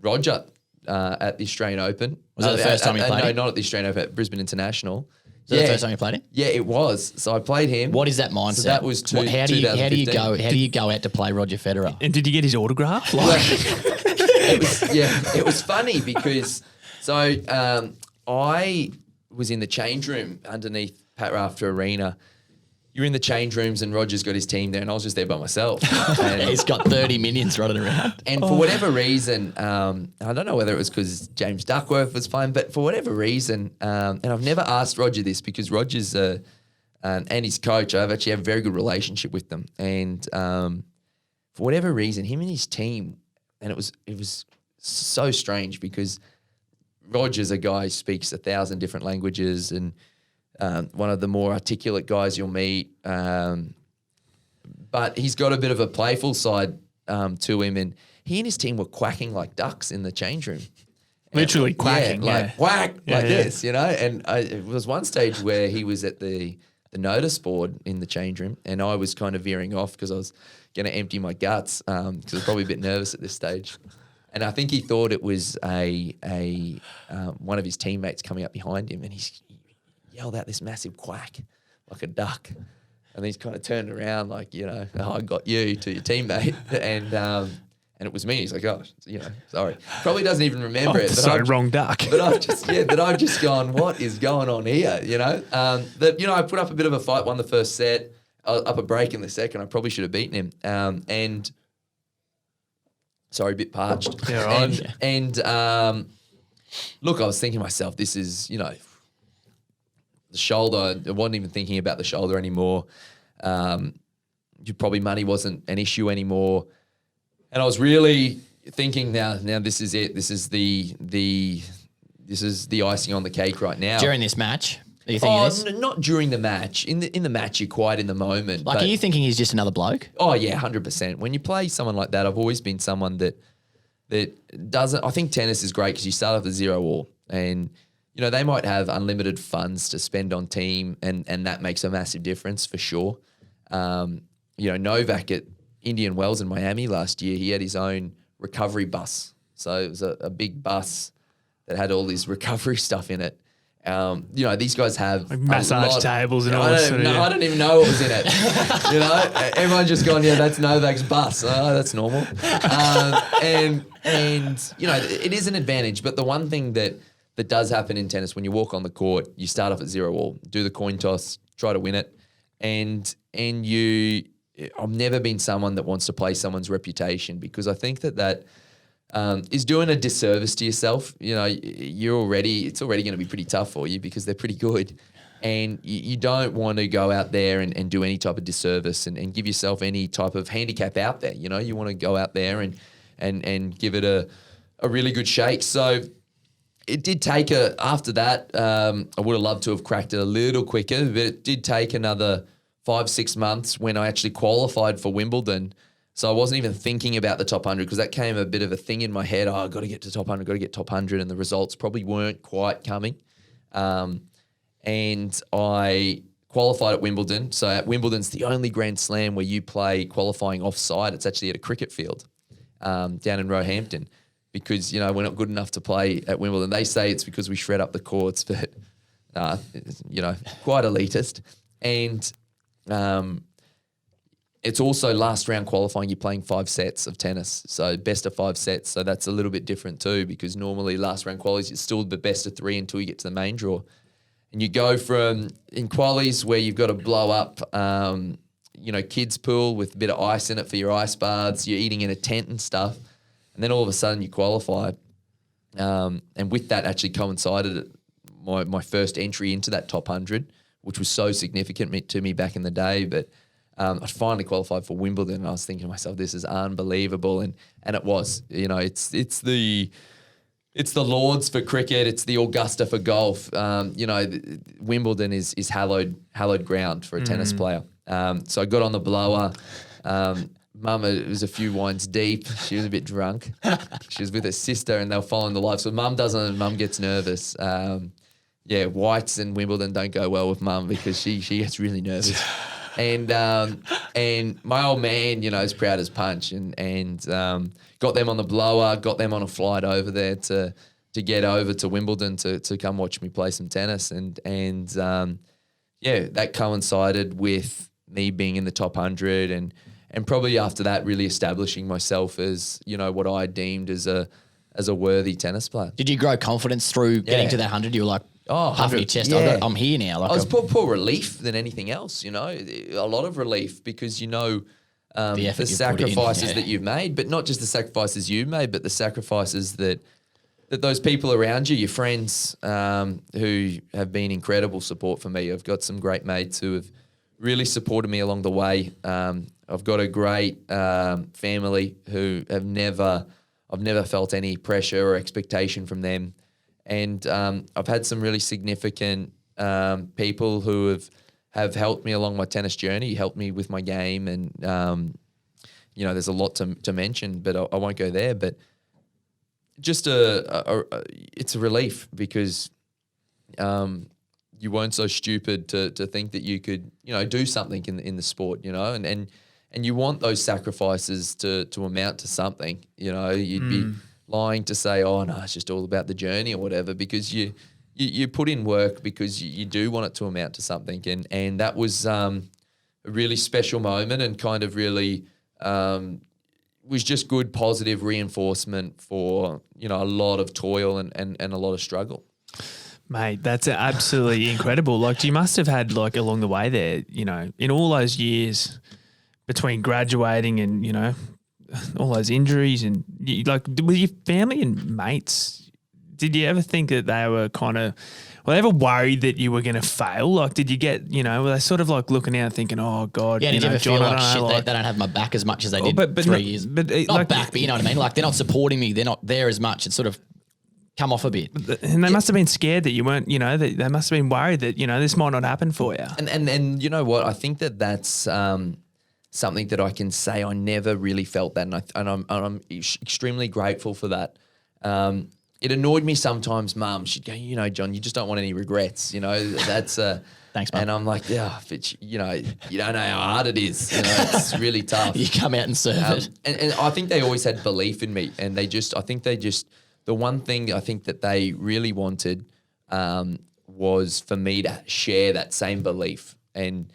Roger at the Australian Open. Was that the first time you played him? No, not at the Australian Open, at Brisbane International. Was that the first time you played him? Yeah, it was. So I played him. What is that mindset? So that was how do you go out to play Roger Federer? And did you get his autograph? It was funny because I was in the change room underneath Pat Rafter Arena. You're in the change rooms and Roger's got his team there, and I was just there by myself. And he's got 30 minions running around. And for whatever reason, I don't know whether it was because James Duckworth was playing, but for whatever reason, and I've never asked Roger this because Roger's and his coach, I've actually have a very good relationship with them. And for whatever reason, him and his team, and it was so strange because Roger's a guy who speaks 1,000 different languages and one of the more articulate guys you'll meet. But he's got a bit of a playful side to him, and he and his team were quacking like ducks in the change room. Literally quacking. Whack, this, you know. And it was one stage where he was at the notice board in the change room, and I was kind of veering off because I was going to empty my guts because I was probably a bit nervous at this stage. And I think he thought it was one of his teammates coming up behind him, and he yelled out this massive quack like a duck. And he's kind of turned around like, oh, I got you to your teammate. And it was me. He's like, oh, sorry. Probably doesn't even remember it. Sorry, wrong duck. But I've just gone, what is going on here? I put up a bit of a fight, won the first set, up a break in the second. I probably should have beaten him. And sorry, a bit parched. Yeah, right. And look, I was thinking to myself, this is, the shoulder. I wasn't even thinking about the shoulder anymore. Probably money wasn't an issue anymore. And I was really thinking now this is it. This is the icing on the cake right now. During this match, are you thinking this? Not during the match. In the match, you're quite in the moment. Like, are you thinking he's just another bloke? Oh yeah, 100%. When you play someone like that, I've always been someone that doesn't. I think tennis is great because you start off at 0-all, and they might have unlimited funds to spend on team, and that makes a massive difference for sure. Novak at Indian Wells in Miami last year, he had his own recovery bus. So it was a big bus that had all this recovery stuff in it. These guys have like massage tables and all that. I don't even know what was in it. Everyone's just gone, yeah, that's Novak's bus. Oh, that's normal. And it is an advantage. But the one thing that does happen in tennis, when you walk on the court, you start off at 0-all, do the coin toss, try to win it, and I've never been someone that wants to play someone's reputation, because I think that is doing a disservice to yourself. It's already going to be pretty tough for you because they're pretty good, and you don't want to go out there and do any type of disservice and give yourself any type of handicap out there. You want to go out there and give it a really good shake. So it did take after that, I would have loved to have cracked it a little quicker, but it did take another 5-6 months when I actually qualified for Wimbledon. So I wasn't even thinking about the top 100 because that came a bit of a thing in my head. Oh, I've got to get to top 100, got to get top 100, and the results probably weren't quite coming. And I qualified at Wimbledon. So at Wimbledon's the only Grand Slam where you play qualifying offside. It's actually at a cricket field down in Roehampton, because, we're not good enough to play at Wimbledon. They say it's because we shred up the courts, but, quite elitist. And it's also last round qualifying. You're playing 5 sets of tennis, so best of 5 sets. So that's a little bit different too, because normally last round qualies, it's still the best of 3 until you get to the main draw. And you go from in qualies where you've got to blow up, kids pool with a bit of ice in it for your ice baths. You're eating in a tent and stuff, and then all of a sudden you qualify. And with that actually coincided my first entry into that top 100, which was so significant to me back in the day. But I finally qualified for Wimbledon, and I was thinking to myself, this is unbelievable. And it was, it's the Lords for cricket. It's the Augusta for golf. Wimbledon is hallowed ground for a tennis player. So I got on the blower. Mum was a few wines deep. She was a bit drunk. She was with her sister, and they were following the live. So Mum gets nervous. Whites and Wimbledon don't go well with Mum because she gets really nervous. And my old man, is proud as punch, and got them on the blower, got them on a flight over there to get over to Wimbledon to come watch me play some tennis, and that coincided with me being in the top 100, and probably after that really establishing myself as what I deemed as a worthy tennis player. Did you grow confidence through getting to that 100? You were like, puffing your chest. Yeah. I'm here now. Like, I was more relief than anything else, a lot of relief, because the sacrifices that you've made, but not just the sacrifices you've made, but the sacrifices that those people around you, your friends, who have been incredible support for me. I've got some great mates who have really supported me along the way. I've got a great family who I've never felt any pressure or expectation from them. And I've had some really significant people who have helped me along my tennis journey, helped me with my game. And, there's a lot to mention, but I won't go there. But just it's a relief, because you weren't so stupid to think that you could, do something in the sport, and you want those sacrifices to amount to something. You'd be lying to say, oh no, it's just all about the journey or whatever, because you put in work because you do want it to amount to something. And that was a really special moment, and kind of really was just good, positive reinforcement for, you know, a lot of toil and a lot of struggle. Mate, that's absolutely incredible. Like, you must have had, like, along the way there, you know, in all those years between graduating and, you know, all those injuries and, like, with your family and mates, did you ever think that they were kind of, were they ever worried that you were going to fail? Like, did you get, you know, were they sort of like looking out thinking, oh God, Yeah, you did you know, ever feel John, I like don't shit, know, like, they don't have my back as much as they did 3 years? But Not like, back, but you know what I mean? Like, they're not supporting me. They're not there as much. It's sort of come off a bit. and they must have been scared that you weren't, you know, that they must have been worried that, you know, this might not happen for you. And you know what? I think that's something that I can say I never really felt that, and I'm extremely grateful for that. It annoyed me sometimes. Mum, she'd go, you know, John, you just don't want any regrets. You know, that's Thanks, Mum. And I'm like, yeah, but you know, you don't know how hard it is. You know, it's really tough. You come out and serve it. And I think they always had belief in me, and the one thing I think that they really wanted was for me to share that same belief. And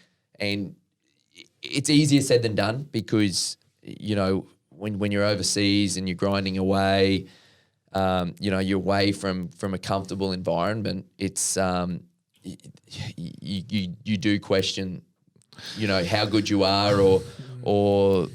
it's easier said than done, because, you know, when you're overseas and you're grinding away, you know, you're away from a comfortable environment, it's you do question, you know, how good you are, or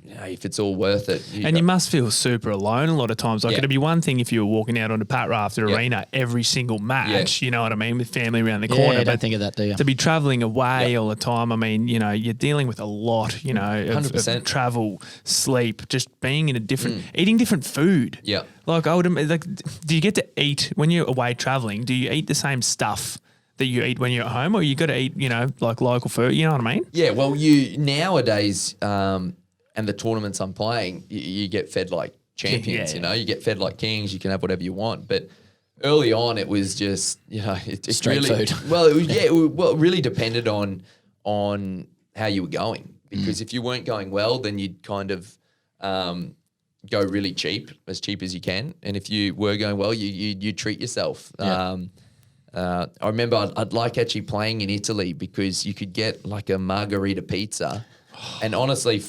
you know, if it's all worth it. And you must feel super alone a lot of times. Like, Yeah. it'd be one thing if you were walking out onto Pat Rafter Yeah. Arena every single match, Yeah. you know what I mean, with family around the Yeah, corner. don't But think of that, do you? to be travelling away Yeah. all the time, I mean, you know, you're dealing with a lot, you know, of 100%. travel, sleep, just being in a different, eating different food. Yeah. Like, like, do you get to eat, when you're away travelling, do you eat the same stuff that you eat when you're at home, or you got to eat, you know, like local food, you know what I mean? Yeah, well, you nowadays, and the tournaments I'm playing, you get fed like champions. Yeah. You know, you get fed like kings. You can have whatever you want. But early on, it was just, you know, it's Street really food. well. It really depended on how you were going, because if you weren't going well, then you'd kind of go really cheap as you can, and if you were going well, you treat yourself. Yeah. I remember I'd like actually playing in Italy, because you could get like a margarita pizza, and honestly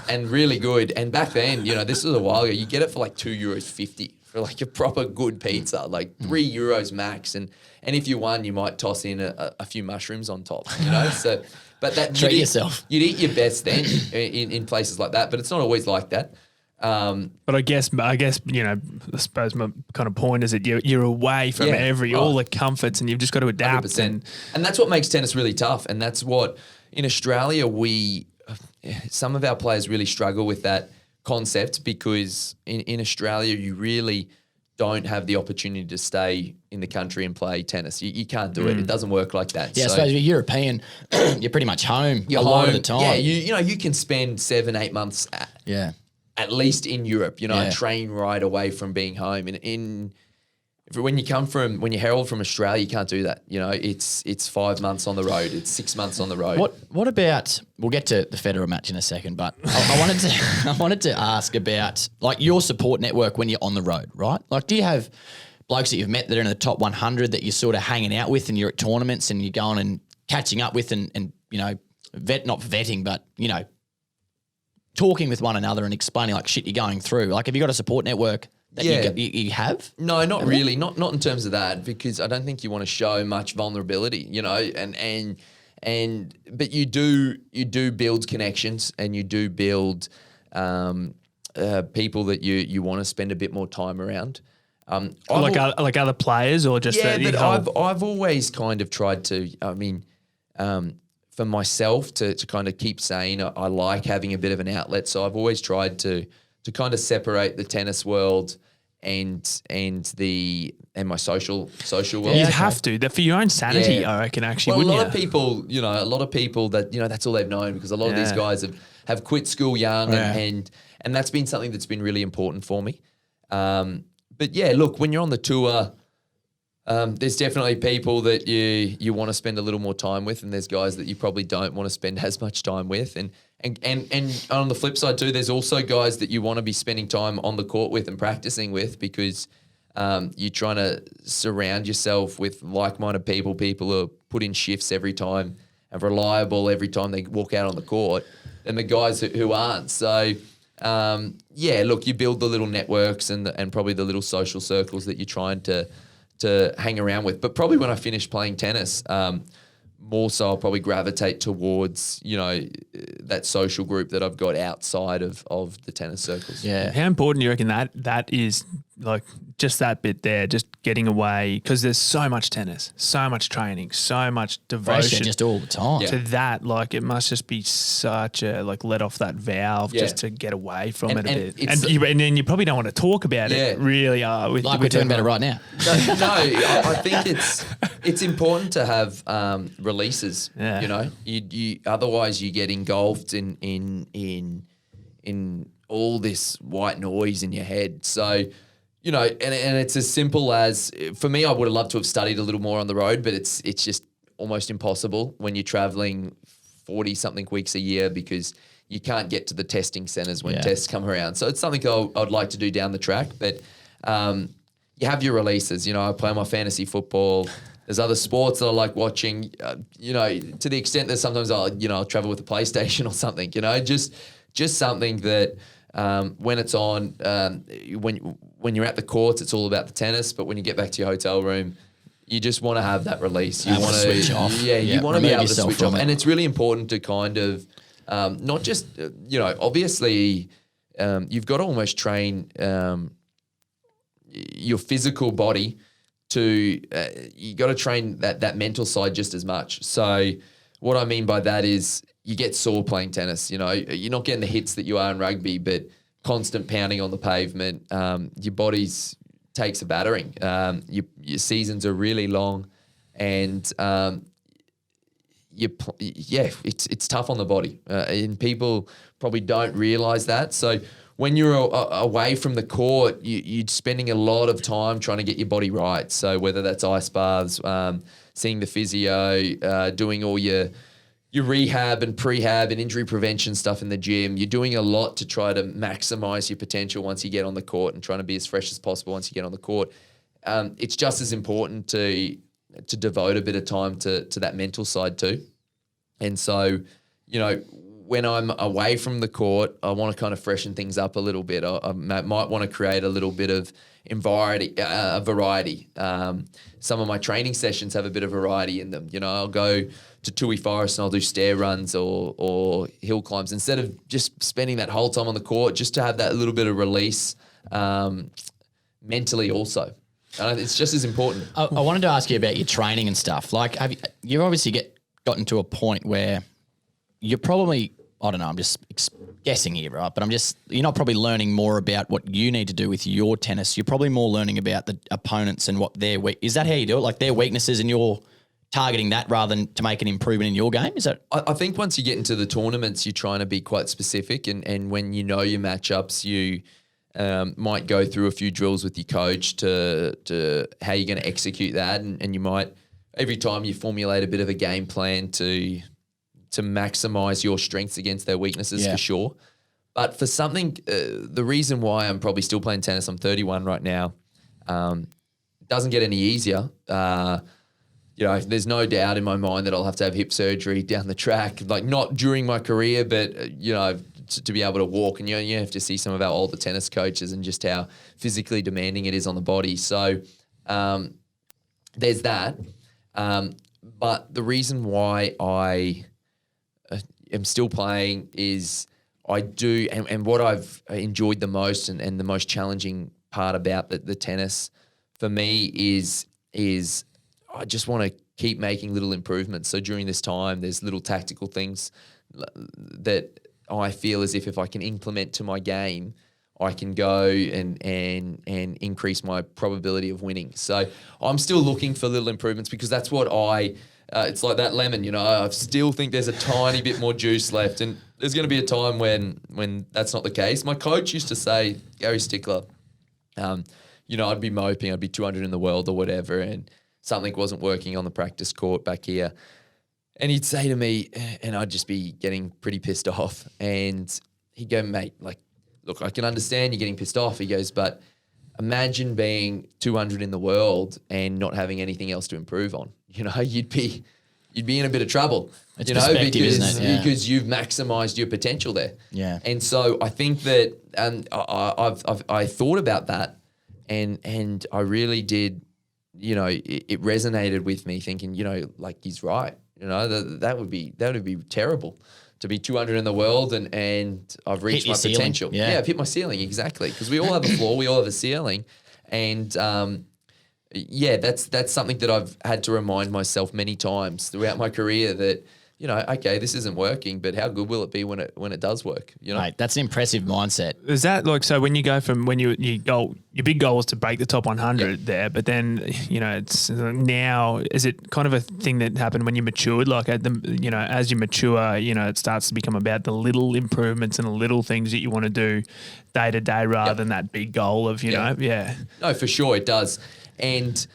and really good. And back then, you know, this was a while ago, you get it for like €2.50 for like a proper good pizza, like €3 max. And if you won, you might toss in a few mushrooms on top, you know? So, but that Treat yourself. You'd eat your best then in places like that, but it's not always like that. But I guess, you know, I suppose my kind of point is that you're away from all the comforts, and you've just got to adapt. 100%. And that's what makes tennis really tough. And that's what, in Australia, some of our players really struggle with that concept, because in Australia, you really don't have the opportunity to stay in the country and play tennis. You can't do it. It doesn't work like that. Yeah, I suppose if you're European, you're pretty much home you're a lot of home. the time. Yeah, you know, you can spend 7-8 months at least in Europe, you know, Yeah. a train ride away from being home. And when you herald from Australia, you can't do that. You know, it's 5 months on the road. It's 6 months on the road. What about? We'll get to the Federer match in a second, but I wanted to ask about like your support network when you're on the road, right? Like, do you have blokes that you've met that are in the top 100 that you're sort of hanging out with, and you're at tournaments and you're going and catching up with, and you know, not vetting, but you know, talking with one another and explaining like shit you're going through? Like, have you got a support network that you have? No, not really. Not in terms of that, because I don't think you want to show much vulnerability, you know, but you do build connections, and you do build people that you want to spend a bit more time around. like other players, or just but I've always kind of tried to, I mean, for myself to kind of keep saying I like having a bit of an outlet. So I've always tried to kind of separate the tennis world and my social world. You'd have to, that for your own sanity, Yeah. I reckon, actually, Well, wouldn't a you? lot of people that, you know, that's all they've known, because a lot of these Yeah. guys have quit school young, Yeah. and that's been something that's been really important for me. But yeah, look, when you're on the tour, There's definitely people that you want to spend a little more time with, and there's guys that you probably don't want to spend as much time with. And on the flip side too, there's also guys that you want to be spending time on the court with and practicing with, because you're trying to surround yourself with like-minded people who are put in shifts every time and reliable every time they walk out on the court, and the guys who aren't. So look, you build the little networks and probably the little social circles that you're trying to hang around with. But probably when I finish playing tennis, more so I'll probably gravitate towards, that social group that I've got outside of the tennis circles. Yeah. How important do you reckon that is, like just that bit there, just getting away, because there's so much tennis, so much training, so much devotion just all the time. to that. Like it must just be such a let off that valve just to get away from it a bit. And then you probably don't want to talk about it really. With We're talking about it right now. No, I think it's important to have releases. Yeah. You otherwise you get engulfed in all this white noise in your head. So, and it's as simple as, for me, I would have loved to have studied a little more on the road, but it's just almost impossible when you're traveling 40 something weeks a year, because you can't get to the testing centers when tests come around. So it's something I'd like to do down the track, but you have your releases. I play my fantasy football. There's other sports that I like watching, to the extent that sometimes I'll travel with a PlayStation or something, just something that when it's on, when you're at the courts, it's all about the tennis. But when you get back to your hotel room, you just want to have that release. You want to switch off. Yeah, you want to be able to switch off. It. And it's really important to kind of not just, obviously you've got to almost train your physical body to you got to train that mental side just as much. So what I mean by that is you get sore playing tennis. You're not getting the hits that you are in rugby, but constant pounding on the pavement. Your body's takes a battering. Your seasons are really long, and it's tough on the body, and people probably don't realize that. So when you're away from the court, you're spending a lot of time trying to get your body right. So whether that's ice baths, seeing the physio, doing all your rehab and prehab and injury prevention stuff in the gym, you're doing a lot to try to maximize your potential once you get on the court and trying to be as fresh as possible once you get on the court. It's just as important to devote a bit of time to that mental side too. And so, when I'm away from the court, I want to kind of freshen things up a little bit. I might want to create a little bit of variety. Some of my training sessions have a bit of variety in them. I'll go to Toohey Forest and I'll do stair runs or hill climbs instead of just spending that whole time on the court, just to have that little bit of release mentally also. And it's just as important. I wanted to ask you about your training and stuff. Like, you've obviously gotten to a point where you're probably, I don't know, I'm just guessing here, right? But you're not probably learning more about what you need to do with your tennis. You're probably more learning about the opponents and what their weak. Is that how you do it? Like their weaknesses, and you're targeting that rather than to make an improvement in your game? Is that? I think once you get into the tournaments, you're trying to be quite specific, and when you know your matchups, you might go through a few drills with your coach to how you're going to execute that, and you might, every time you formulate a bit of a game plan to maximize your strengths against their weaknesses, for sure. But for something, the reason why I'm probably still playing tennis, I'm 31 right now, doesn't get any easier. There's no doubt in my mind that I'll have to have hip surgery down the track, like not during my career, but, to be able to walk. And you have to see some of our older tennis coaches and just how physically demanding it is on the body. So there's that. But the reason why I am still playing is I do, and what I've enjoyed the most and the most challenging part about the tennis for me is I just want to keep making little improvements. So during this time, there's little tactical things that I feel as if I can implement to my game, I can go and increase my probability of winning. So I'm still looking for little improvements, because that's what it's like that lemon, I still think there's a tiny bit more juice left, and there's going to be a time when that's not the case. My coach used to say, Gary Stickler, I'd be moping, I'd be 200 in the world or whatever, and something wasn't working on the practice court back here. And he'd say to me, and I'd just be getting pretty pissed off. And he'd go, mate, like, look, I can understand you're getting pissed off. He goes, but imagine being 200 in the world and not having anything else to improve on. You'd be in a bit of trouble. It's perspective, because, isn't it? Yeah. because you've maximized your potential there. Yeah. And so I think that I thought about that, and I really did. It resonated with me, thinking, like, he's right. That would be terrible to be 200 in the world and I've reached my potential. Yeah. I've hit my ceiling, exactly. Because we all have a floor, we all have a ceiling. And that's something that I've had to remind myself many times throughout my career that, okay, this isn't working, but how good will it be when it does work? Mate, that's an impressive mindset. Is that like, so when you go from when your big goal is to break the top 100 there, but then, it's now, is it kind of a thing that happened when you matured? Like as you mature, it starts to become about the little improvements and the little things that you want to do day to day rather than that big goal of, yeah. No, for sure it does. And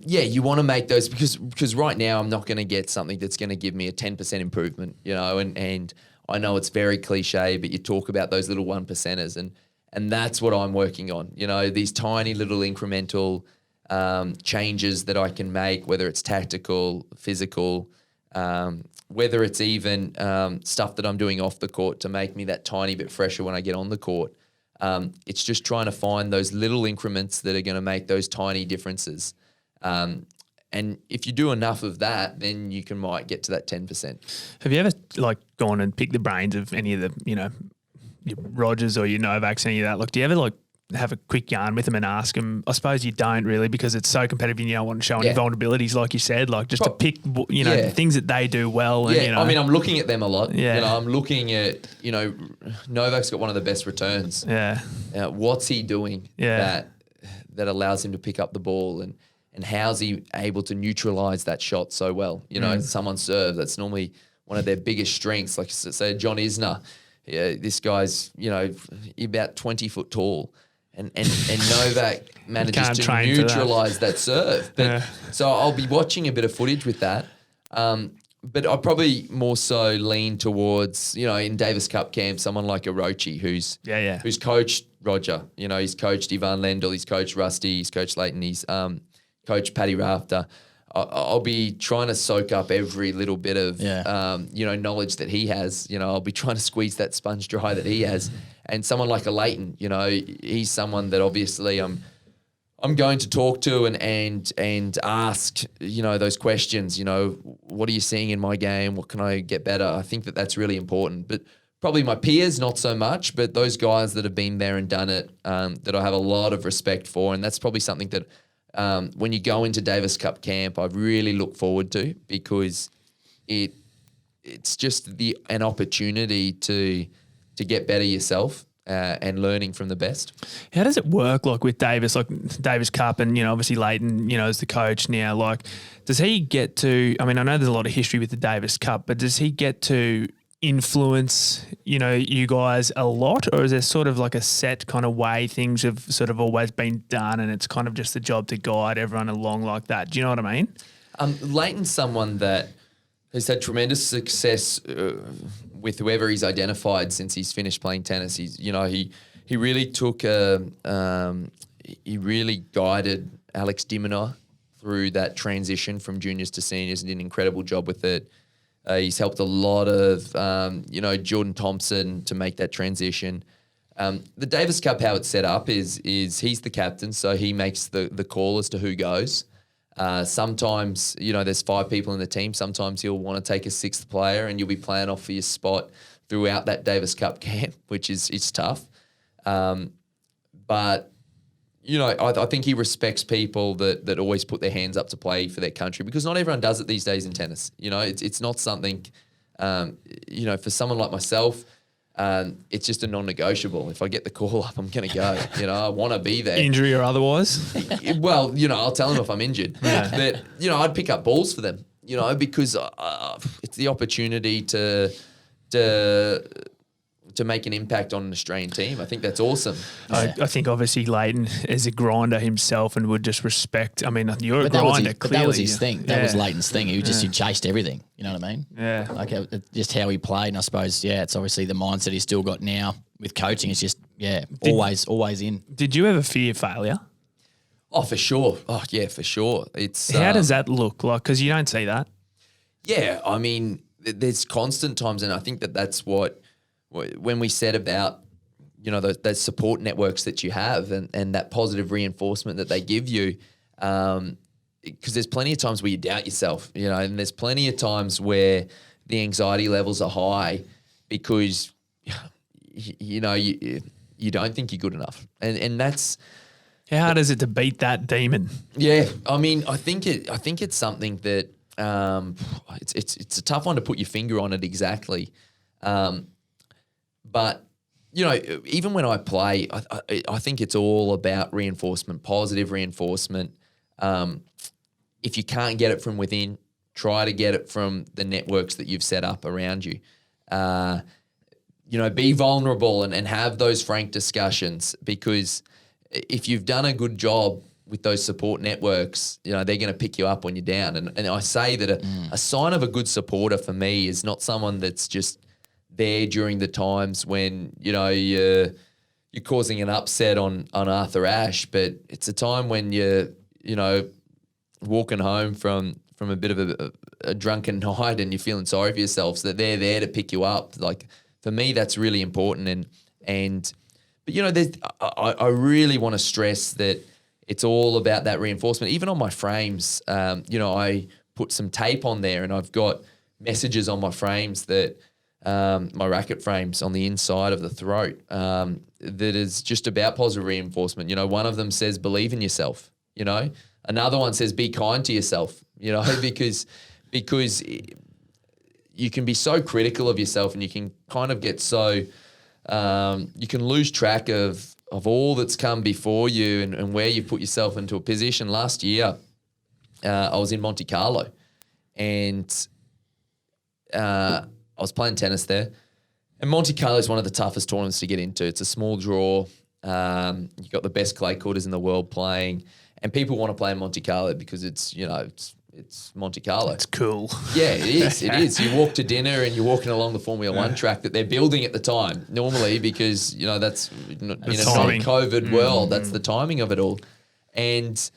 you want to make those because right now I'm not going to get something that's going to give me a 10% improvement, and I know it's very cliche, but you talk about those little 1%ers and that's what I'm working on, these tiny little incremental changes that I can make, whether it's tactical, physical, whether it's even stuff that I'm doing off the court to make me that tiny bit fresher when I get on the court. It's just trying to find those little increments that are going to make those tiny differences. And if you do enough of that, then you might get to that 10%. Have you ever gone and picked the brains of any of the, your Rogers or your Novaks, any of that? Do you ever have a quick yarn with them and ask them? I suppose you don't really, because it's so competitive and you don't want to show any vulnerabilities, like you said, to pick, the things that they do well. And, I mean, I'm looking at them a lot. Yeah. I'm looking at, Novak's got one of the best returns. Yeah. What's he doing that allows him to pick up the ball, and how's he able to neutralize that shot so well? Someone serve, that's normally one of their biggest strengths. Like, say, John Isner, this guy's, about 20 foot tall. And Novak manages to neutralize that serve. But so I'll be watching a bit of footage with that. But I probably more so lean towards, in Davis Cup camp, someone like Orochi who's coached Roger. He's coached Ivan Lendl, he's coached Rusty, he's coached Leighton, he's coached Paddy Rafter. I'll be trying to soak up every little bit of, knowledge that he has. I'll be trying to squeeze that sponge dry that he has. And someone like a Leighton, he's someone that obviously I'm going to talk to and ask, those questions. What are you seeing in my game? What can I get better? I think that that's really important. But probably my peers, not so much. But those guys that have been there and done it, that I have a lot of respect for, and that's probably something that. When you go into Davis Cup camp, I really look forward to, because it's just an opportunity to get better yourself and learning from the best. How does it work with Davis, Davis Cup and, obviously Leighton, as the coach now, does he get to, I know there's a lot of history with the Davis Cup, but does he get to influence, you guys a lot, or is there sort of a set kind of way things have sort of always been done and it's kind of just the job to guide everyone along like that? Do you know what I mean? Leighton's someone that has had tremendous success with whoever he's identified since he's finished playing tennis. He's, he really took he really guided Alex de Minaur through that transition from juniors to seniors and did an incredible job with it. He's helped a lot of, Jordan Thompson to make that transition. The Davis Cup, how it's set up is he's the captain, so he makes the call as to who goes. Sometimes, there's 5 people in the team. Sometimes he'll want to take a 6th player and you'll be playing off for your spot throughout that Davis Cup camp, which is tough. But I think he respects people that always put their hands up to play for their country, because not everyone does it these days in tennis. It's not something, for someone like myself, it's just a non-negotiable. If I get the call up, I'm going to go. I want to be there. Injury or otherwise? Well, I'll tell them if I'm injured. But, I'd pick up balls for them, because it's the opportunity to to make an impact on an Australian team. I think that's awesome. I think obviously Leighton is a grinder himself and would just respect. I mean, you're a grinder. But that was his thing. That was Leighton's thing. He he chased everything. You know what I mean? Yeah. Like just how he played. And I suppose, it's obviously the mindset he's still got now with coaching. It's just, always in. Did you ever fear failure? Oh, for sure. Oh, yeah, for sure. It's How does that look like? Because you don't see that. Yeah, I mean, there's constant times, and I think that's what when we said about those support networks that you have and that positive reinforcement that they give you, because there's plenty of times where you doubt yourself, and there's plenty of times where the anxiety levels are high because you don't think you're good enough, and that's. How hard is it to beat that demon? Yeah, I mean, I think it's something that it's a tough one to put your finger on it exactly, but even when I play, I think it's all about reinforcement, positive reinforcement. If you can't get it from within, try to get it from the networks that you've set up around you. Be vulnerable and have those frank discussions, because if you've done a good job with those support networks, they're going to pick you up when you're down. And I say that a sign of a good supporter for me is not someone that's just there during the times when, you're causing an upset on Arthur Ashe, but it's a time when you're, walking home from a bit of a drunken night and you're feeling sorry for yourself, so that they're there to pick you up. Like, for me, that's really important. But I really want to stress that it's all about that reinforcement. Even on my frames, I put some tape on there, and I've got messages on my frames that my racket frames on the inside of the throat that is just about positive reinforcement. One of them says, believe in yourself, Another one says, be kind to yourself, because you can be so critical of yourself, and you can kind of get so you can lose track of all that's come before you and where you put yourself into a position. Last year, I was in Monte Carlo, and I was playing tennis there. And Monte Carlo is one of the toughest tournaments to get into. It's a small draw. You've got the best clay courters in the world playing, and people want to play in Monte Carlo because it's Monte Carlo. It's cool. Yeah, it is. It is. You walk to dinner and you're walking along the Formula One track that they're building at the time, normally, because, that's in a non-COVID world, that's the timing of it all. And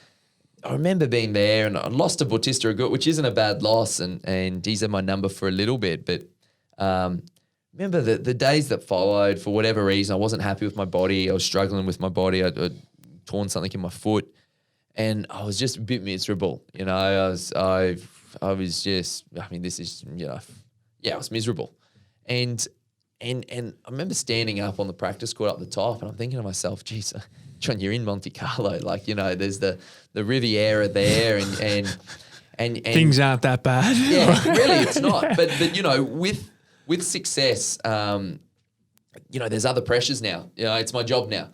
I remember being there, and I lost to Bautista Agut, which isn't a bad loss, and he's had my number for a little bit. But remember the days that followed, for whatever reason, I wasn't happy with my body. I was struggling with my body. I'd torn something in my foot. And I was just a bit miserable, I was just, this is, I was miserable. And I remember standing up on the practice court up the top, and I'm thinking to myself, geez, John, you're in Monte Carlo. Like, there's the Riviera there, and things aren't that bad. Yeah, really, it's not. But with success, there's other pressures now. It's my job now.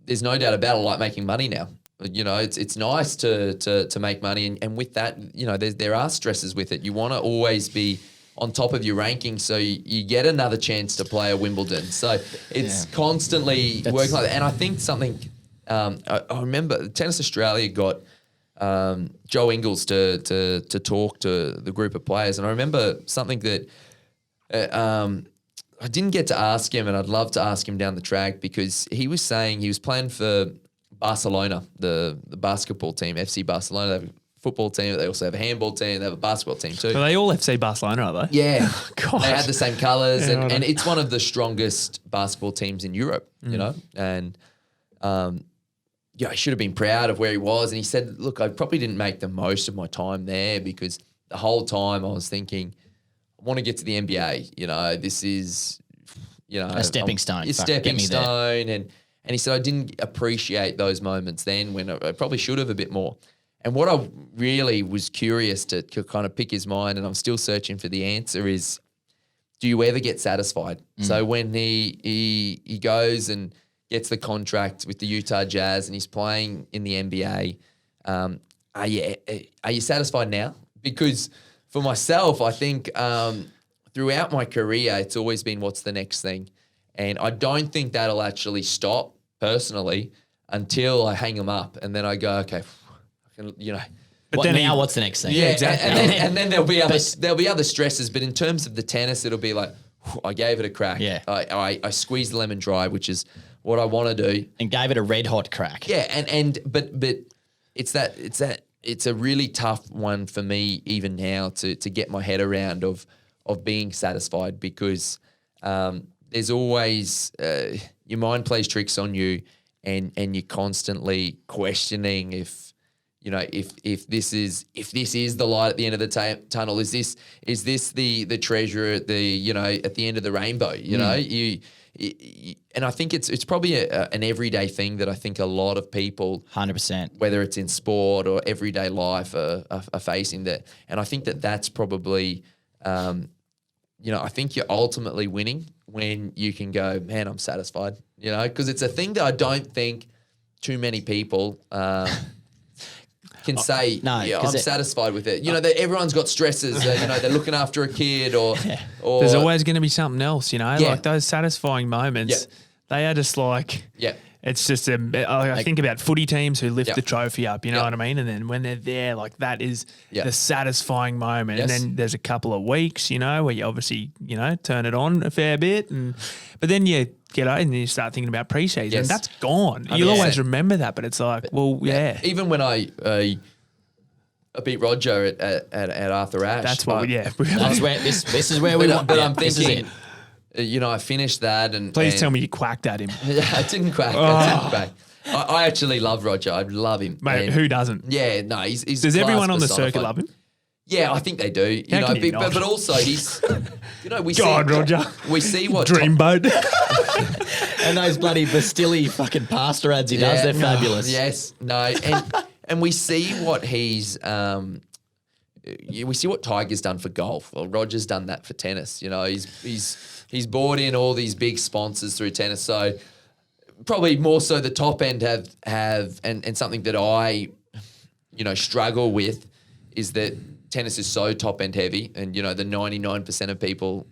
There's no doubt about it, I like making money now. It's nice to make money, and with that, there are stresses with it. You want to always be on top of your ranking, so you get another chance to play a Wimbledon. So it's constantly working like that. And I think something I remember Tennis Australia got Joe Ingles to talk to the group of players, and I remember something that I didn't get to ask him, and I'd love to ask him down the track, because he was saying he was playing for Barcelona, the basketball team, FC Barcelona. They have a football team. They also have a handball team. They have a basketball team too. Are they all FC Barcelona, are they? Yeah. God. They had the same colours, and it's one of the strongest basketball teams in Europe, and I should have been proud of where he was. And he said, look, I probably didn't make the most of my time there, because the whole time I was thinking, I want to get to the NBA. This is, a stepping stone. A stepping stone. And he said, I didn't appreciate those moments then, when I probably should have a bit more. And what I really was curious to kind of pick his mind, and I'm still searching for the answer, is, do you ever get satisfied? So when he goes and gets the contract with the Utah Jazz and he's playing in the NBA, are you satisfied now? Because for myself, I think throughout my career, it's always been what's the next thing. And I don't think that'll actually stop personally until I hang them up. And then I go, okay, I can, But then what's the next thing? Yeah, exactly. And then there'll be other stresses. But in terms of the tennis, it'll be like, I gave it a crack. Yeah. I squeezed the lemon dry, which is what I want to do. And gave it a red hot crack. Yeah, but it's a really tough one for me even now to get my head around of being satisfied, because there's always your mind plays tricks on you, and you're constantly questioning if this is the light at the end of the tunnel, is this the treasure at the at the end of the rainbow, and I think it's probably an everyday thing that I think a lot of people 100%, whether it's in sport or everyday life are facing that. And I think that's probably I think you're ultimately winning when you can go, man, I'm satisfied, because it's a thing that I don't think too many people can say, I'm satisfied with it. That everyone's got stresses. They're looking after a kid, or there's always going to be something else. Like those satisfying moments. They are just like, it's just I think about footy teams who lift the trophy up. You know what I mean? And then when they're there, like that is the satisfying moment. Yes. And then there's a couple of weeks, where you obviously turn it on a fair bit, but then you get out and you start thinking about pre-season. Yes. That's gone. You'll always remember that, but it's like, Even when I beat Roger at Arthur Ashe. That's what. That's where this is where we want. But I'm thinking, I finished that, and please tell me you quacked at him. I didn't quack. I didn't quack. I actually love Roger. I love him. Mate, who doesn't? Yeah, no, he's Does everyone on the circuit love him? Yeah, I think they do. But also he's, we Roger. We see what Dreamboat. And those bloody Bastilli fucking pasta ads he does, they're fabulous. Yes, no, and we see what he's. We see what Tiger's done for golf. Well, Roger's done that for tennis. He's brought in all these big sponsors through tennis. So probably more so the top end have and something that I, struggle with is that tennis is so top end heavy, and the 99% of people,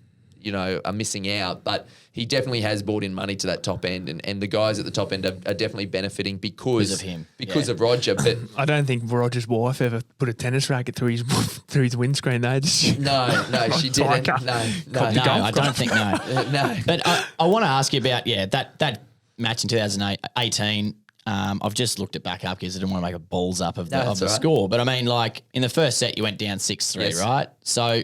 are missing out. But he definitely has brought in money to that top end, and the guys at the top end are definitely benefiting because of him, because of Roger. But I don't think Roger's wife ever put a tennis racket through his windscreen. Though. no, she didn't. No, I don't think no. No. But I want to ask you about that match in 2018. I've just looked it back up because I didn't want to make a balls up of the score. But I mean, like in the first set, you went down 6-3, right? So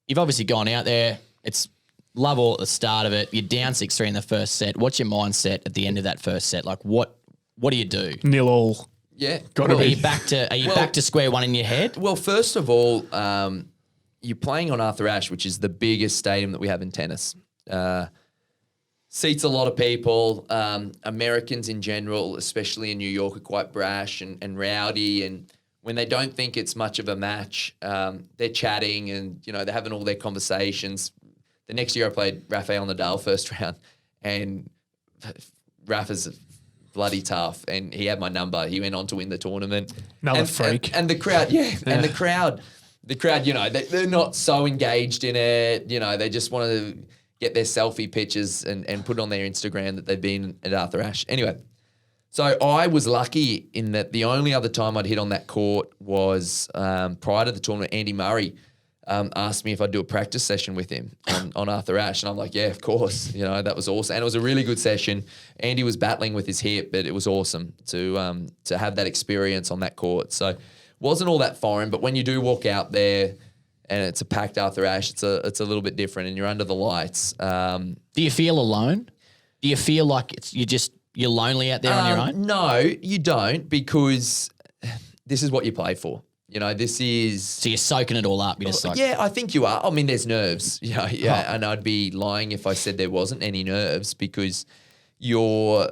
you've obviously gone out there. It's love all at the start of it. You're down 6-3 in the first set. What's your mindset at the end of that first set? Like what do you do? 0-0. Yeah. Are you back to square one in your head? Well, first of all, you're playing on Arthur Ashe, which is the biggest stadium that we have in tennis. Seats a lot of people. Americans in general, especially in New York, are quite brash and rowdy. And when they don't think it's much of a match, they're chatting and, they're having all their conversations. The next year I played Rafael Nadal first round, and Rafa's bloody tough, and he had my number. He went on to win the tournament. Another freak. And the crowd, and the crowd, they're not so engaged in it. They just want to get their selfie pictures and put on their Instagram that they've been at Arthur Ashe. Anyway, so I was lucky in that the only other time I'd hit on that court was prior to the tournament. Andy Murray asked me if I'd do a practice session with him on Arthur Ashe. And I'm like, yeah, of course. That was awesome. And it was a really good session. Andy was battling with his hip, but it was awesome to have that experience on that court. So wasn't all that foreign, but when you do walk out there and it's a packed Arthur Ashe, it's a little bit different, and you're under the lights. Do you feel alone? Do you feel like you're lonely out there on your own? No, you don't, because this is what you play for. This is... So you're soaking it all up. You're just like... Yeah, I think you are. I mean, there's nerves. And I'd be lying if I said there wasn't any nerves, because you're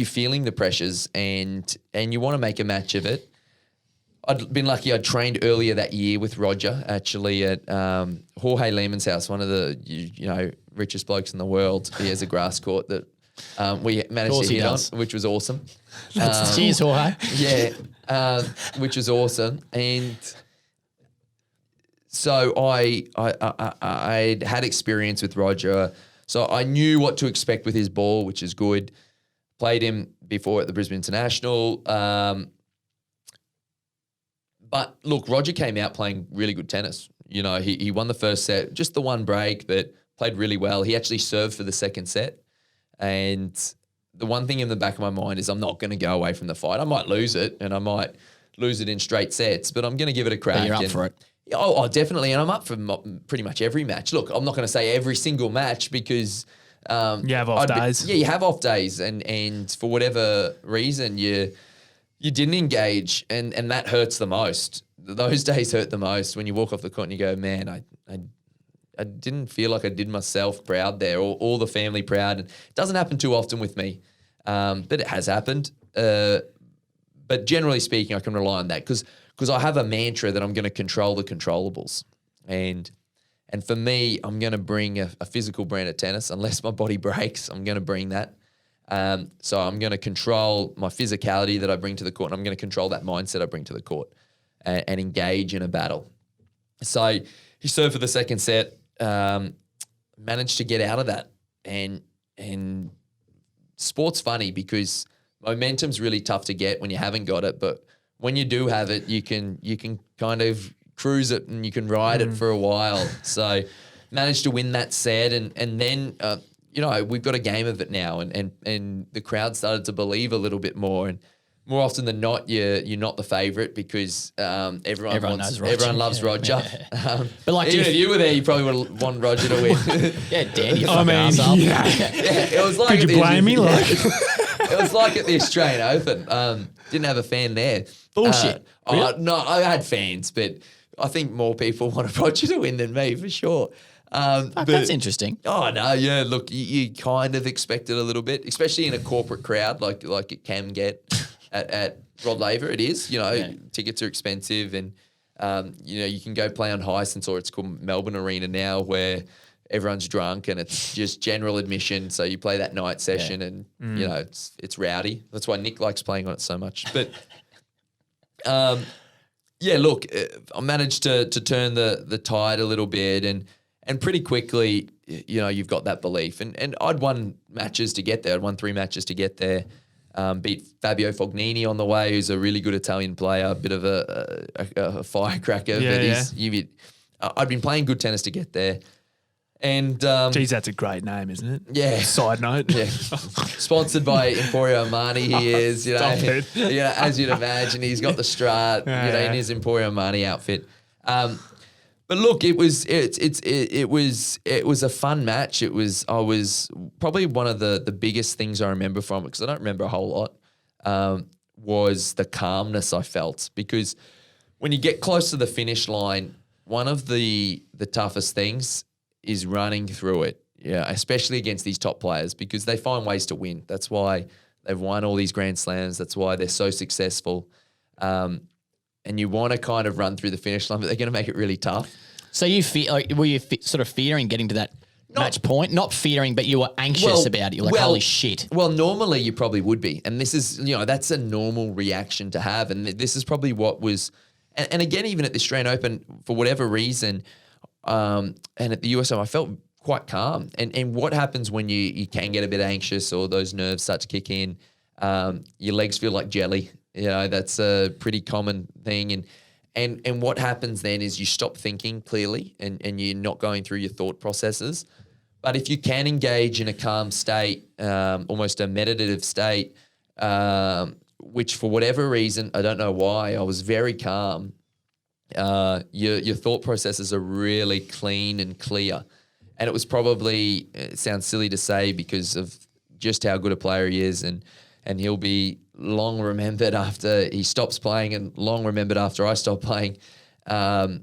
feeling the pressures and you want to make a match of it. I'd been lucky. I trained earlier that year with Roger, actually, at Jorge Lehman's house, one of the richest blokes in the world. He has a grass court that we managed to hit on, which was awesome. Cheers, Jorge. Yeah, which was awesome. And So I had experience with Roger, so I knew what to expect with his ball, which is good. Played him before at the Brisbane International. But look, Roger came out playing really good tennis. You know, he won the first set, just the one break, but played really well. He actually served for the second set. And the one thing in the back of my mind is I'm not going to go away from the fight. I might lose it, and I might lose it in straight sets, but I'm going to give it a crack. But you're up for it. Oh, definitely. And I'm up for pretty much every match. Look, I'm not going to say every single match because you have off days. Yeah, you have off days, and for whatever reason you didn't engage, and that hurts the most. Those days hurt the most when you walk off the court and you go, man, I didn't feel like I did myself proud there, or all the family proud. And it doesn't happen too often with me, but it has happened. But generally speaking, I can rely on that because I have a mantra that I'm going to control the controllables. And for me, I'm going to bring a physical brand of tennis. Unless my body breaks, I'm going to bring that. So I'm going to control my physicality that I bring to the court, and I'm going to control that mindset I bring to the court and engage in a battle. So he served for the second set, managed to get out of that. And sport's funny because momentum's really tough to get when you haven't got it, but when you do have it, you can kind of cruise it and you can ride it for a while. So managed to win that set, and then we've got a game of it now, and the crowd started to believe a little bit more. And more often than not, you're not the favourite because everyone loves Roger. But like even if you were there, you probably would want Roger to win. Yeah, Dan, you fucking arsehole. Yeah, it was like could you blame me? It was like at the Australian Open. Didn't have a fan there. Bullshit. Really? No, I had fans, but I think more people wanted Roger to win than me for sure. But that's interesting. Oh no, yeah. Look, you kind of expect it a little bit, especially in a corporate crowd like it can get at Rod Laver. It is, tickets are expensive, and you can go play on Hyacinth, or it's called Melbourne Arena now, where everyone's drunk and it's just general admission. So you play that night session, and it's rowdy. That's why Nick likes playing on it so much. But look, I managed to turn the tide a little bit, and pretty quickly, you've got that belief. And I'd won matches to get there. I'd won 3 matches to get there. Beat Fabio Fognini on the way, who's a really good Italian player, a bit of a firecracker. I'd been playing good tennis to get there. And geez, that's a great name, isn't it? Yeah. Side note. Yeah. Sponsored by Emporio Armani, he is. As you'd imagine, he's got the Strat, in his Emporio Armani outfit. But look, it was a fun match. I was probably one of the biggest things I remember from it, because I don't remember a whole lot, was the calmness I felt, because when you get close to the finish line, one of the toughest things is running through it. Yeah, especially against these top players, because they find ways to win. That's why they've won all these Grand Slams. That's why they're so successful. And you want to kind of run through the finish line, but they're going to make it really tough. So were you sort of fearing getting to that match point? Not fearing, but you were anxious about it. You're like, holy shit. Well, normally you probably would be. And this is, that's a normal reaction to have. And this is probably what was, and again, even at the Australian Open, for whatever reason, and at the US Open, I felt quite calm. And what happens when you can get a bit anxious, or those nerves start to kick in, your legs feel like jelly. That's a pretty common thing. And what happens then is you stop thinking clearly, and you're not going through your thought processes. But if you can engage in a calm state, almost a meditative state, which for whatever reason, I don't know why, I was very calm. Your thought processes are really clean and clear. And it was probably, it sounds silly to say because of just how good a player he is, and he'll be long remembered after he stops playing, and long remembered after I stop playing. It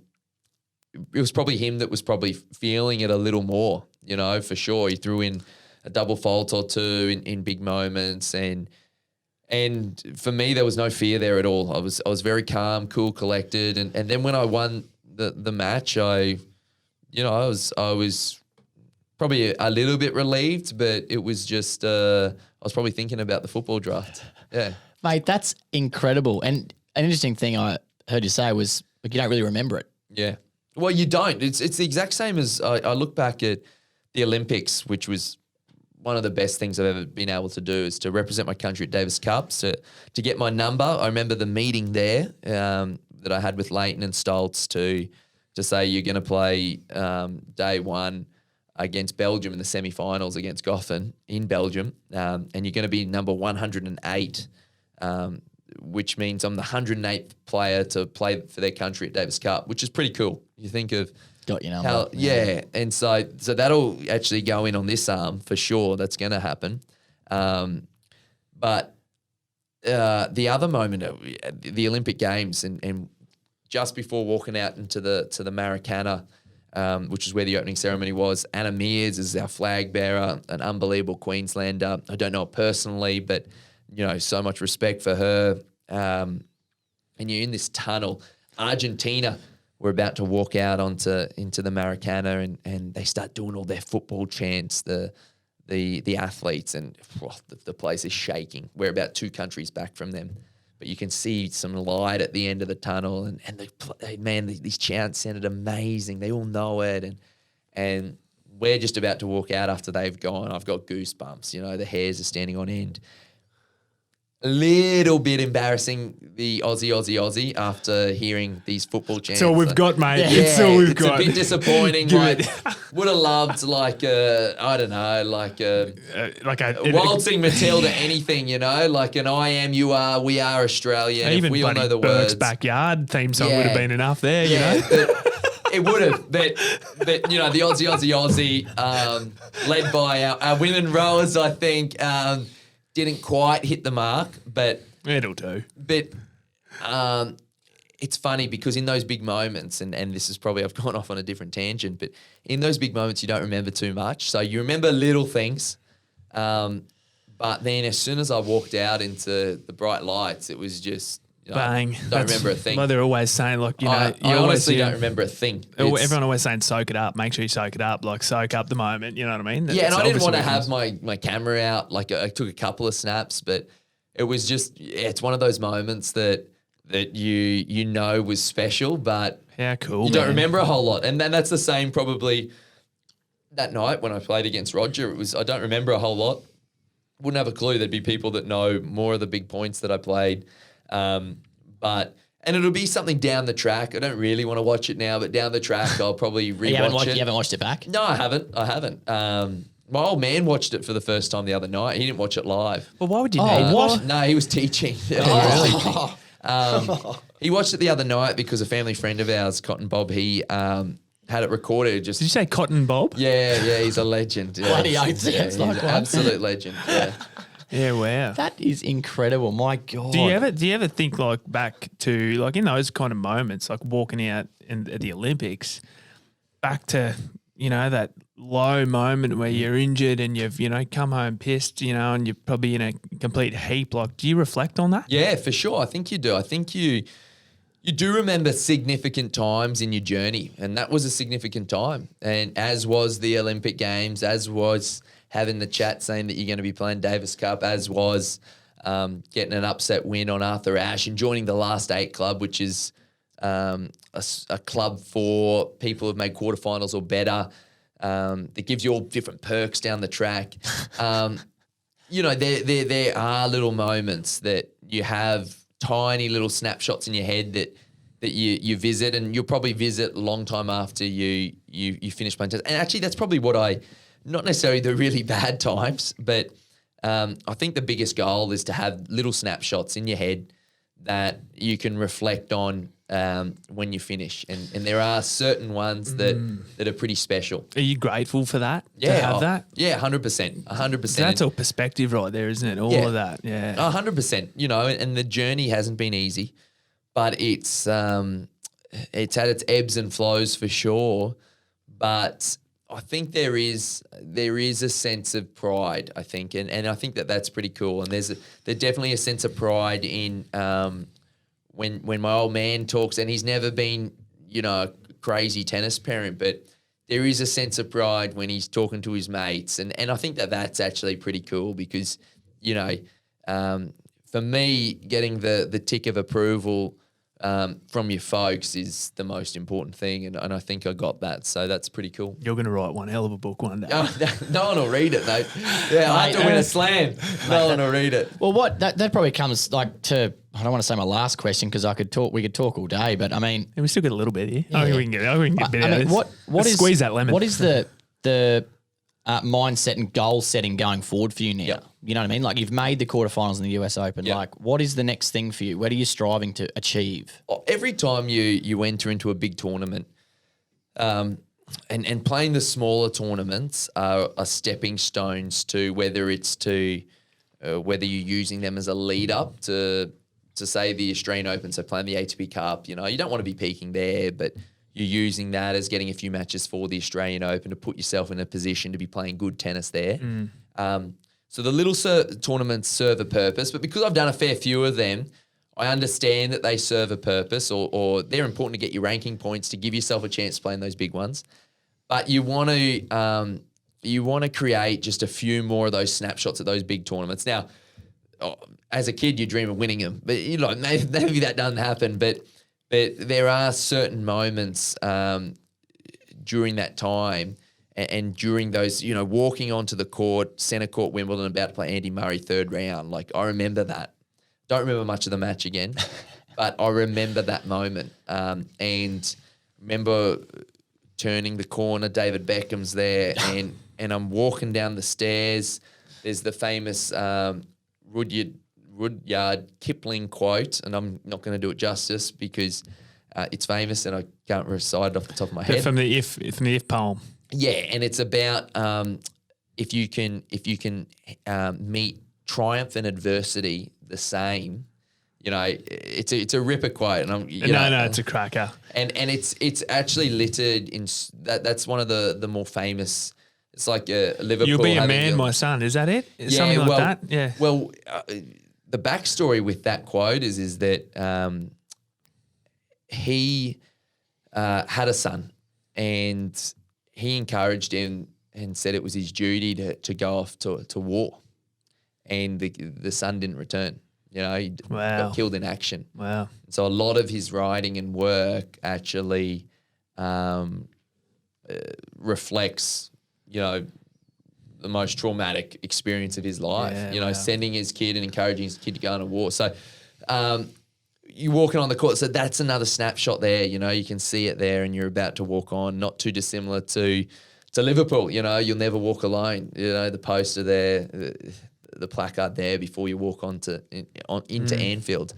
was probably him that was probably feeling it a little more, for sure. He threw in a double fault or two in big moments, and for me there was no fear there at all. I was very calm, cool, collected, and then when I won the match, I was probably a little bit relieved, but it was just I was probably thinking about the football draft. Yeah. Mate, that's incredible. And an interesting thing I heard you say was, like, you don't really remember it. Yeah. Well, you don't. It's the exact same as I look back at the Olympics, which was one of the best things I've ever been able to do, is to represent my country at Davis Cups, to get my number. I remember the meeting there that I had with Leighton and Stoltz to say you're going to play day one against Belgium in the semi-finals against Goffin in Belgium, and you're going to be number 108, which means I'm the 108th player to play for their country at Davis Cup, which is pretty cool. You think of Got your number. and so that'll actually go in on this arm for sure. That's going to happen. But the other moment of the Olympic Games and just before walking out into the Maracana, which is where the opening ceremony was, Anna Mears is our flag bearer, an unbelievable Queenslander. I don't know her personally, but so much respect for her. And you're in this tunnel. Argentina were about to walk out into the Maracana, and they start doing all their football chants, the athletes, and the place is shaking. We're about 2 countries back from them, but you can see some light at the end of the tunnel, and these chants sounded amazing. They all know it, and we're just about to walk out after they've gone. I've got goosebumps. The hairs are standing on end. A little bit embarrassing, the Aussie after hearing these football chants. It's all we've got, mate. Yeah, It's all we've got. It's a bit disappointing. Would have loved like a waltzing Matilda, anything, like an I am, you are, we are Australian. Even if we all know the Burke's words. Backyard theme song would have been enough there, But it would have, but the Aussie, led by our women rowers, I think. Didn't quite hit the mark, but it'll do. But it's funny because in those big moments, and this is probably, I've gone off on a different tangent, but in those big moments you don't remember too much. So you remember little things, but then as soon as I walked out into the bright lights, it was just bang. Don't remember a thing. Well, they're always saying, like, I honestly don't remember a thing. Everyone always saying, soak it up. Make sure you soak it up. Like, soak up the moment. You know what I mean? Yeah, and I didn't want to have my camera out. Like, I took a couple of snaps, but it was just, it's one of those moments that you was special, but yeah, cool. You don't remember a whole lot. And then that's the same probably that night when I played against Roger. I don't remember a whole lot. Wouldn't have a clue. There'd be people that know more of the big points that I played. And it'll be something down the track. I don't really want to watch it now, but down the track I'll probably rewatch it. You haven't watched it back? No, I haven't. My old man watched it for the first time the other night. He didn't watch it live. Well, why would you need what? No, he was teaching. He watched it the other night because a family friend of ours, Cotton Bob, he had it recorded. Did you say Cotton Bob? Yeah, he's a legend. Yeah. Bloody oath, he's an absolute legend. Yeah. Yeah, wow. That is incredible. My God. Do you ever think like back to like in those kind of moments, like walking out at the Olympics, back to, that low moment where you're injured and you've, come home pissed, and you're probably in a complete heap. Like, do you reflect on that? Yeah, for sure. I think you do. I think you do remember significant times in your journey, and that was a significant time. And as was the Olympic Games, as was having the chat saying that you're going to be playing Davis Cup, as was getting an upset win on Arthur Ashe and joining the Last 8 club, which is a club for people who've made quarterfinals or better, that gives you all different perks down the track. There are little moments that you have, tiny little snapshots in your head that you visit, and you'll probably visit a long time after you finish playing tennis. And actually that's probably what not necessarily the really bad times, but I think the biggest goal is to have little snapshots in your head that you can reflect on when you finish. And there are certain ones that are pretty special. Are you grateful for that? Yeah. To have that? Yeah, 100%. 100%. That's all perspective right there, isn't it? All of that. Yeah. 100%. And the journey hasn't been easy, but it's had its ebbs and flows for sure. But I think there is a sense of pride, I think, and I think that's pretty cool. And there's definitely a sense of pride in when my old man talks, and he's never been, a crazy tennis parent, but there is a sense of pride when he's talking to his mates, and I think that's actually pretty cool because, for me, getting the tick of approval from your folks is the most important thing, and I think I got that, so that's pretty cool. You're going to write one hell of a book one day. No one will read it, mate. Yeah, I have to win a slam. No one will read it. Well, that probably comes like to, I don't want to say my last question because we could talk all day, but I mean, And we still got a little bit here. Yeah. I think we can get a bit out of this. what Let's is squeeze that lemon? What is the mindset and goal setting going forward for you now? Yeah. You know what I mean? Like you've made the quarterfinals in the US Open. Yeah. Like what is the next thing for you? What are you striving to achieve? Every time you enter into a big tournament, and playing the smaller tournaments are stepping stones to whether you're using them as a lead up to say the Australian Open, so playing the ATP Cup. You know, you don't want to be peaking there, but you're using that as getting a few matches for the Australian Open to put yourself in a position to be playing good tennis there. So the little tournaments serve a purpose, but because I've done a fair few of them, I understand that they serve a purpose or they're important to get your ranking points to give yourself a chance to play in those big ones. But you want to create just a few more of those snapshots at those big tournaments. Now, as a kid, you dream of winning them, but you know maybe that doesn't happen. But there are certain moments during that time and during those, you know, walking onto the court, centre court, Wimbledon, about to play Andy Murray, third round. Like I remember that. Don't remember much of the match again, but I remember that moment and remember turning the corner. David Beckham's there, and I'm walking down the stairs. There's the famous Rudyard Kipling quote, and I'm not going to do it justice because it's famous and I can't recite it off the top of my head. From the If poem. Yeah, and it's about if you can meet triumph and adversity the same. You know, it's a ripper quote, and It's a cracker. And it's actually littered in that's one of the more famous. It's like Liverpool. You'll be a man, my son. Is that it? Something like that. Yeah. Well, the backstory with that quote is that he had a son, and he encouraged him and said it was his duty to go off to war, and the son didn't return. You know, he got killed in action. Wow. So a lot of his writing and work actually reflects, you know, the most traumatic experience of his life. Yeah, you know, wow. sending his kid and encouraging his kid to go on a war. So you're walking on the court. So that's another snapshot there. You know, you can see it there, and you're about to walk on. Not too dissimilar to Liverpool. You know, you'll never walk alone. You know, the poster there. The placard there before you walk into Anfield.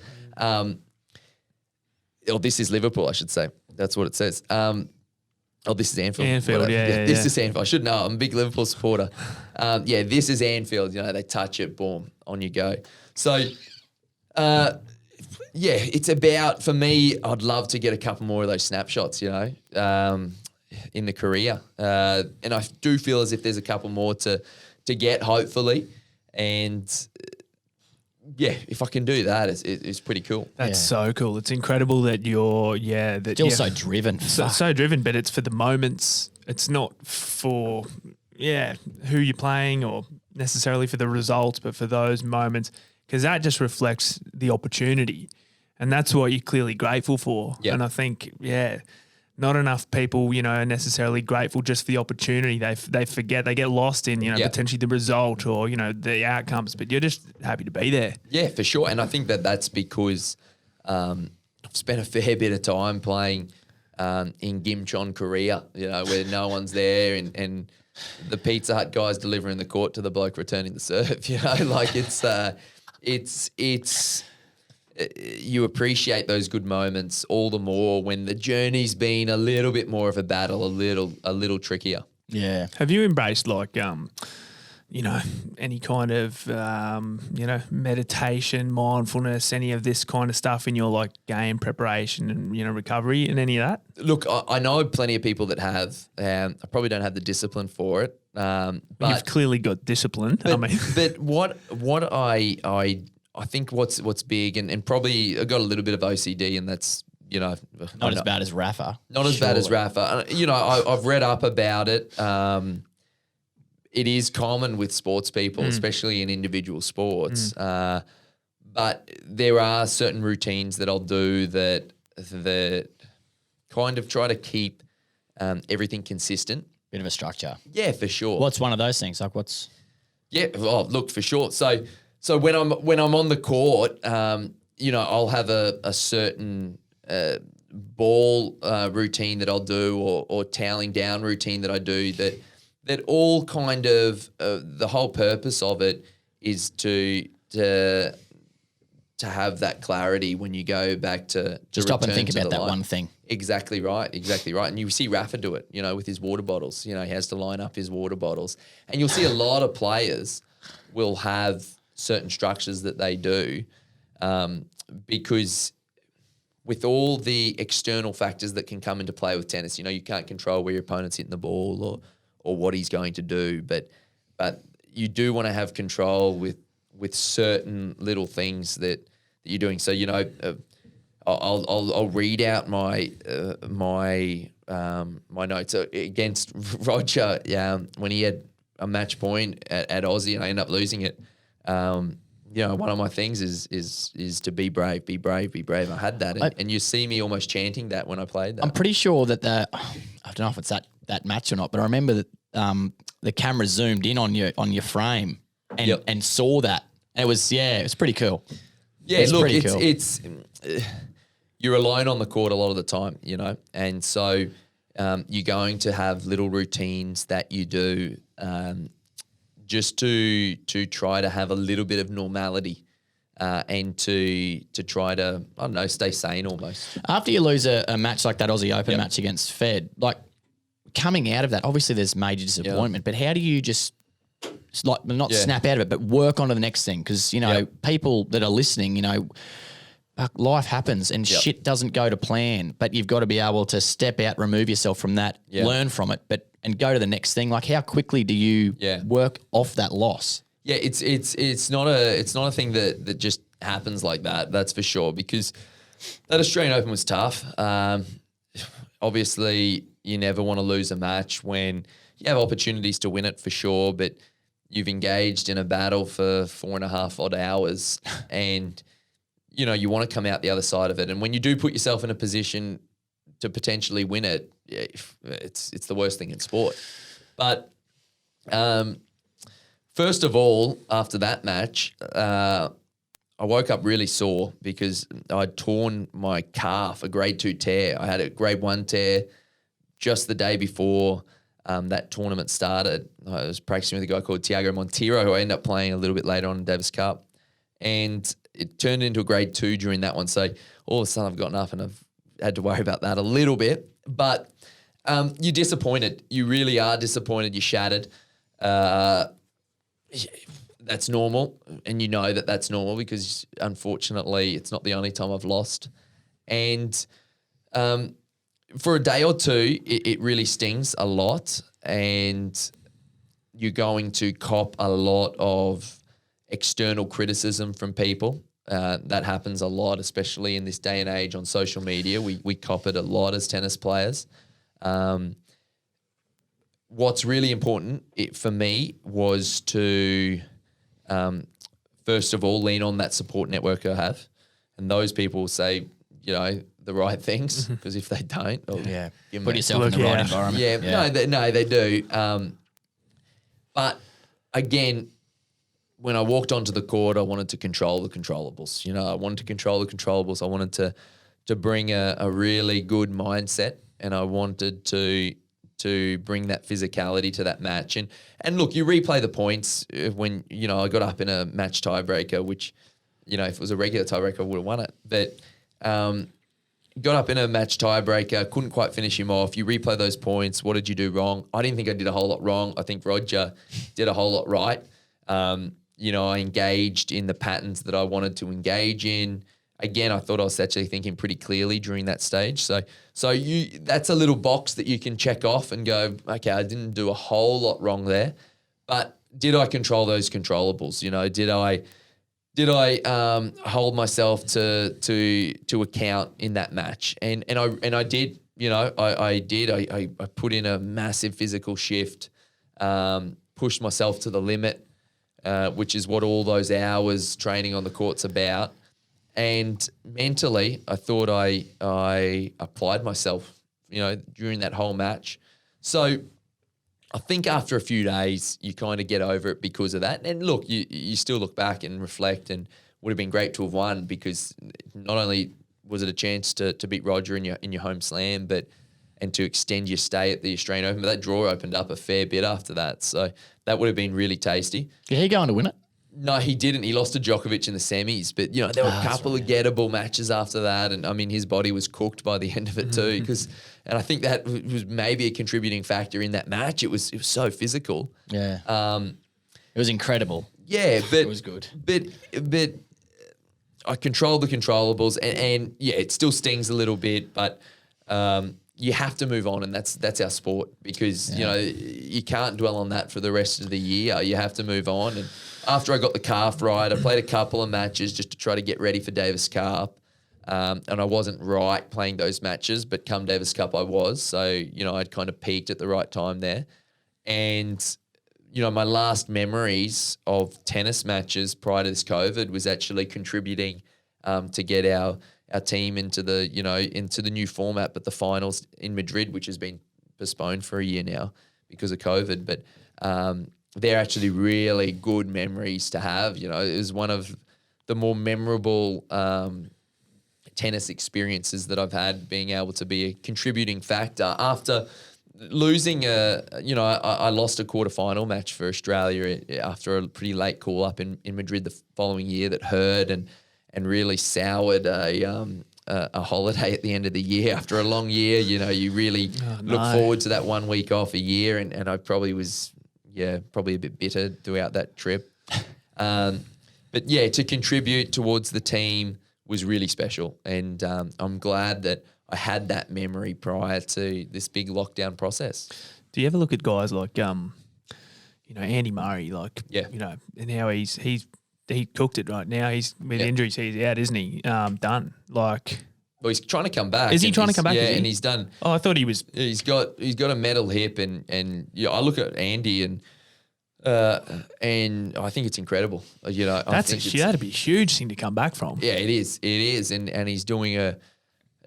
This is Liverpool, I should say. That's what it says. This is Anfield. Anfield, This is Anfield. I should know. I'm a big Liverpool supporter. This is Anfield. You know, they touch it, boom, on you go. So, it's about, for me, I'd love to get a couple more of those snapshots, you know, in the career. And I do feel as if there's a couple more to get, hopefully. And if I can do that, it's pretty cool. That's so cool. It's incredible that you're so driven. So driven, but it's for the moments. It's not for who you're playing or necessarily for the results, but for those moments, because that just reflects the opportunity, and that's what you're clearly grateful for. Yep. And I think not enough people, you know, are necessarily grateful just for the opportunity. They forget, they get lost in, you know, potentially the result or, you know, the outcomes, but you're just happy to be there. Yeah, for sure. And I think that's because I've spent a fair bit of time playing in Gimchon, Korea, you know, where no one's there and the Pizza Hut guy's delivering the court to the bloke returning the serve, you know, like it's you appreciate those good moments all the more when the journey's been a little bit more of a battle, a little trickier. Yeah. Have you embraced like, you know, any kind of, you know, meditation, mindfulness, any of this kind of stuff in your like game preparation and, you know, recovery and any of that? Look, I know plenty of people that have. I probably don't have the discipline for it. But you've clearly got discipline. But what I think what's big and probably I got a little bit of OCD, and that's, you know, not as bad as Rafa. Not as bad as Rafa. You know, I've read up about it. It is common with sports people, especially in individual sports. But there are certain routines that I'll do that kind of try to keep everything consistent. Bit of a structure. Yeah, for sure. What's one of those things? Like what's? Yeah, oh, look, for sure. So when I'm on the court, I'll have a certain ball routine that I'll do, or toweling down routine that I do. That all kind of the whole purpose of it is to have that clarity when you go back to Just stop and return think to about the that line. one thing. Exactly right. And you see Rafa do it, with his water bottles. He has to line up his water bottles. And you'll see a lot of players will have certain structures that they do because with all the external factors that can come into play with tennis, you can't control where your opponent's hitting the ball or what he's going to do. But you do want to have control with certain little things that you're doing. So, I'll read out my notes against Roger when he had a match point at Aussie and I ended up losing it. One of my things is to be brave, be brave, be brave. I had that, and you see me almost chanting that when I played that. I'm pretty sure that I don't know if it's that match or not, but I remember that the camera zoomed in on your frame and saw that. And it was pretty cool. Yeah, look, cool. it's you're alone on the court a lot of the time, and so you're going to have little routines that you do just to try to have a little bit of normality and to try to, I don't know, stay sane almost. After you lose a match like that Aussie Open match against Fed, like coming out of that, obviously there's major disappointment, but how do you just not snap out of it, but work onto the next thing? Because, people that are listening, life happens and shit doesn't go to plan, but you've got to be able to step out, remove yourself from that, learn from it, and go to the next thing. Like how quickly do you work off that loss? Yeah, it's not a thing that just happens like that. That's for sure. Because that Australian Open was tough. Obviously, you never want to lose a match when you have opportunities to win it for sure, but you've engaged in a battle for 4.5 odd hours, and you want to come out the other side of it. And when you do put yourself in a position to potentially win it, it's the worst thing in sport. But first of all, after that match, I woke up really sore because I'd torn my calf, a grade 2 tear. I had a grade 1 tear just the day before that tournament started. I was practicing with a guy called Tiago Monteiro, who I ended up playing a little bit later on in Davis Cup. And it turned into a grade 2 during that one. So all of a sudden I've gotten up and I've had to worry about that a little bit. But you're disappointed. You really are disappointed. You're shattered. That's normal. And that's normal because unfortunately it's not the only time I've lost. And for a day or two, it really stings a lot. And you're going to cop a lot of external criticism from people. That happens a lot, especially in this day and age on social media. We cop it a lot as tennis players. What's really important for me was to, first of all, lean on that support network I have. And those people say, the right things, because if they don't, put yourself in the right environment. No, they do. But again, when I walked onto the court, I wanted to control the controllables. I wanted to control the controllables. I wanted to bring a really good mindset, and I wanted to bring that physicality to that match. And look, you replay the points when, I got up in a match tiebreaker, which, if it was a regular tiebreaker, I would have won it. But got up in a match tiebreaker, couldn't quite finish him off. You replay those points. What did you do wrong? I didn't think I did a whole lot wrong. I think Roger did a whole lot right. I engaged in the patterns that I wanted to engage in. Again, I thought I was actually thinking pretty clearly during that stage. So that's a little box that you can check off and go, okay, I didn't do a whole lot wrong there, but did I control those controllables? Did I hold myself to account in that match? And I did. I did. I put in a massive physical shift, pushed myself to the limit. which is what all those hours training on the court's about. And mentally, I thought I applied myself, during that whole match. So I think after a few days, you kind of get over it because of that. And look, you still look back and reflect, and would have been great to have won, because not only was it a chance to beat Roger in your home slam, and to extend your stay at the Australian Open, but that draw opened up a fair bit after that. So that would have been really tasty. Did he go on to win it? No, he didn't. He lost to Djokovic in the semis, but there were a couple of gettable matches after that, and I mean his body was cooked by the end of it too. And I think that was maybe a contributing factor in that match. It was so physical. Yeah, it was incredible. Yeah, but it was good. But I controlled the controllables, and yeah, it still stings a little bit, but you have to move on, and that's our sport, because you can't dwell on that for the rest of the year. You have to move on. And after I got the calf right, I played a couple of matches just to try to get ready for Davis Cup, and I wasn't right playing those matches, but come Davis Cup I was. So I'd kind of peaked at the right time there, and my last memories of tennis matches prior to this COVID was actually contributing to get our team into the new format, but the finals in Madrid, which has been postponed for a year now because of COVID. But they're actually really good memories to have. It was one of the more memorable tennis experiences that I've had, being able to be a contributing factor after losing I lost a quarterfinal match for Australia after a pretty late call up in Madrid the following year that hurt and really soured a holiday at the end of the year. After a long year, you really look forward to that 1 week off a year, and I probably was probably a bit bitter throughout that trip. But yeah, to contribute towards the team was really special, and I'm glad that I had that memory prior to this big lockdown process. Do you ever look at guys like Andy Murray, and how he cooked it right now? He's with injuries, he's out, isn't he? Done. Well, he's trying to come back. Is he trying to come back? Yeah, and he's done. Oh, I thought he was. He's got a metal hip, and I look at Andy and I think it's incredible. That'd be a huge thing to come back from. Yeah, it is, and he's doing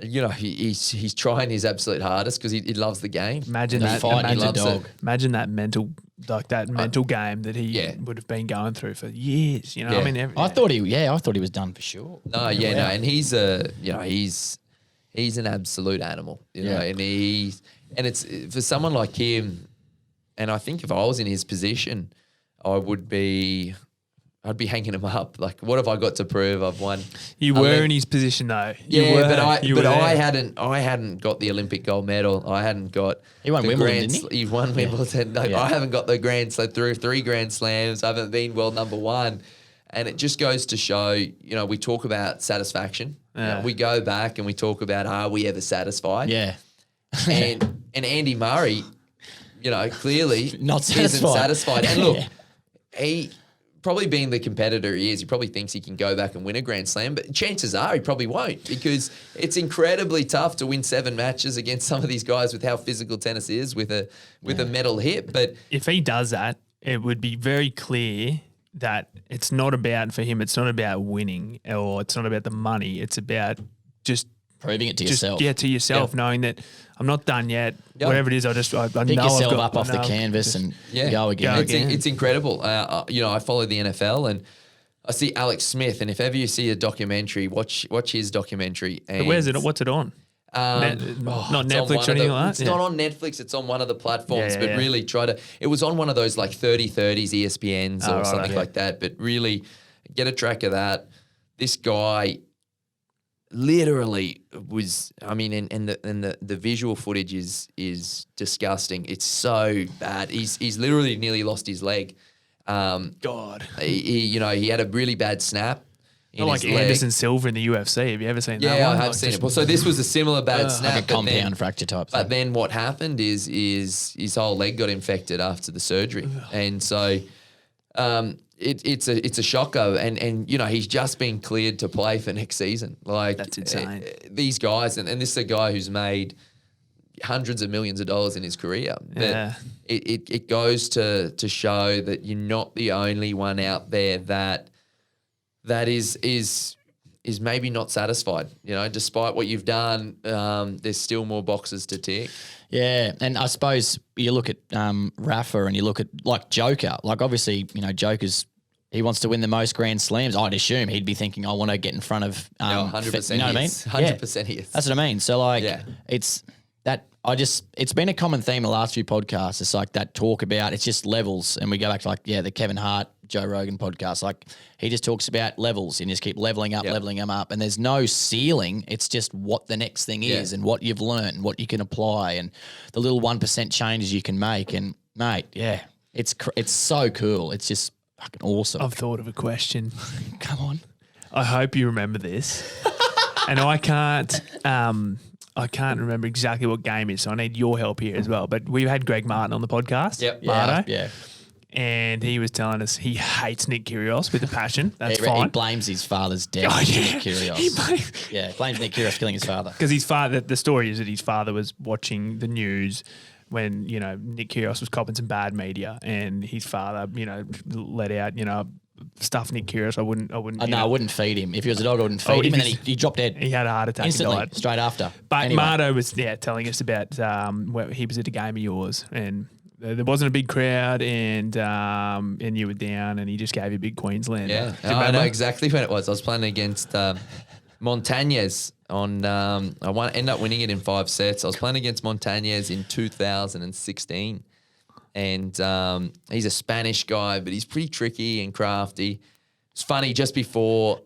he's trying his absolute hardest because he loves the game. Imagine that. Fighting the dog. Imagine that mental game that he would have been going through for years. Yeah. I mean, I thought he was done for sure. No, and he's he's an absolute animal. And it's for someone like him. And I think if I was in his position, I'd be hanging him up. Like, what have I got to prove? I've won. You were in his position though. I hadn't got the Olympic gold medal. I hadn't got. He won Wimbledon, didn't he? He won Wimbledon. No, I haven't got the Grand Slam through 3 Grand Slams. I haven't been world number 1, and it just goes to show. We talk about satisfaction. We go back and we talk about, are we ever satisfied? Yeah. and Andy Murray, clearly not isn't satisfied. And look, Yeah. he probably being the competitor he is, he probably thinks he can go back and win a Grand Slam, but chances are he probably won't, because it's incredibly tough to win 7 matches against some of these guys with how physical tennis is with a metal hip. But if he does that, it would be very clear that it's not about winning, or it's not about the money. It's about just proving it to yourself. Yeah, to yourself, knowing that I'm not done yet. Yep. Whatever it is, I pick know yourself I've got, up off the canvas and go again. It's incredible. I follow the NFL and I see Alex Smith, and if ever you see a documentary, watch his documentary. And but where's it? What's it on? Not Netflix or anything like that? It's not on Netflix. It's on one of the platforms, but really it was on one of those like 30/30s ESPNs or something like that, but really get a track of that. This guy literally was, and the visual footage is disgusting. It's so bad. He's literally nearly lost his leg. God. He had a really bad snap. Not like Anderson Silva in the UFC. Have you ever seen that one? Yeah, I have seen it. Well, so this was a similar bad snap. Like a compound fracture type thing. But then what happened is his whole leg got infected after the surgery. And so it's a shocker. And he's just been cleared to play for next season. Like, that's insane. These guys, and this is a guy who's made hundreds of millions of dollars in his career. But Yeah. it goes to show that you're not the only one out there that is maybe not satisfied. You know, despite what you've done, there's still more boxes to tick. Yeah, and I suppose you look at Rafa and you look at like Joker. Like obviously, you know, Joker's he wants to win the most Grand Slams. I'd assume he'd be thinking, I want to get in front of 100%. You know what I mean? 100% he is. That's what I mean. So like, Yeah. it's been a common theme the last few podcasts. It's like that talk about it's just levels, and we go back to like the Kevin Hart, Joe Rogan podcast. Like he just talks about levels and you just keep leveling up, leveling them up, and there's no ceiling. It's just what the next thing is and what you've learned and what you can apply and the little 1% changes you can make. And mate, it's so cool. It's just fucking awesome. I've thought of a question. Come on. I hope you remember this. And I can't remember exactly what game it is, so I need your help here as well. But we've had Greg Martin on the podcast. Yep. Marto. Yeah. And he was telling us he hates Nick Kyrgios with a passion. That's He fine. blames his father's death Oh, on yeah. Nick Kyrgios. He blames- Blames Nick Kyrgios killing his father. Because his father, the story is that his father was watching the news when, you know, Nick Kyrgios was copping some bad media, and his father, you know, let out, you know, stuff Nick Kyrgios. I wouldn't. No, I wouldn't feed him. If he was a dog, I wouldn't feed him. if And then he's- he dropped dead He had a heart attack instantly, and died. straight after. But Anyway. Marto was telling us about where he was at a game of yours, and there wasn't a big crowd, and you were down, and he just gave you a big Queensland. Yeah, Do you I know remember? exactly when it was. I was playing against Montañez on. Ended up winning it in 5 sets. I was playing against Montañez in 2016, and he's a Spanish guy, but he's pretty tricky and crafty. It's funny. Just before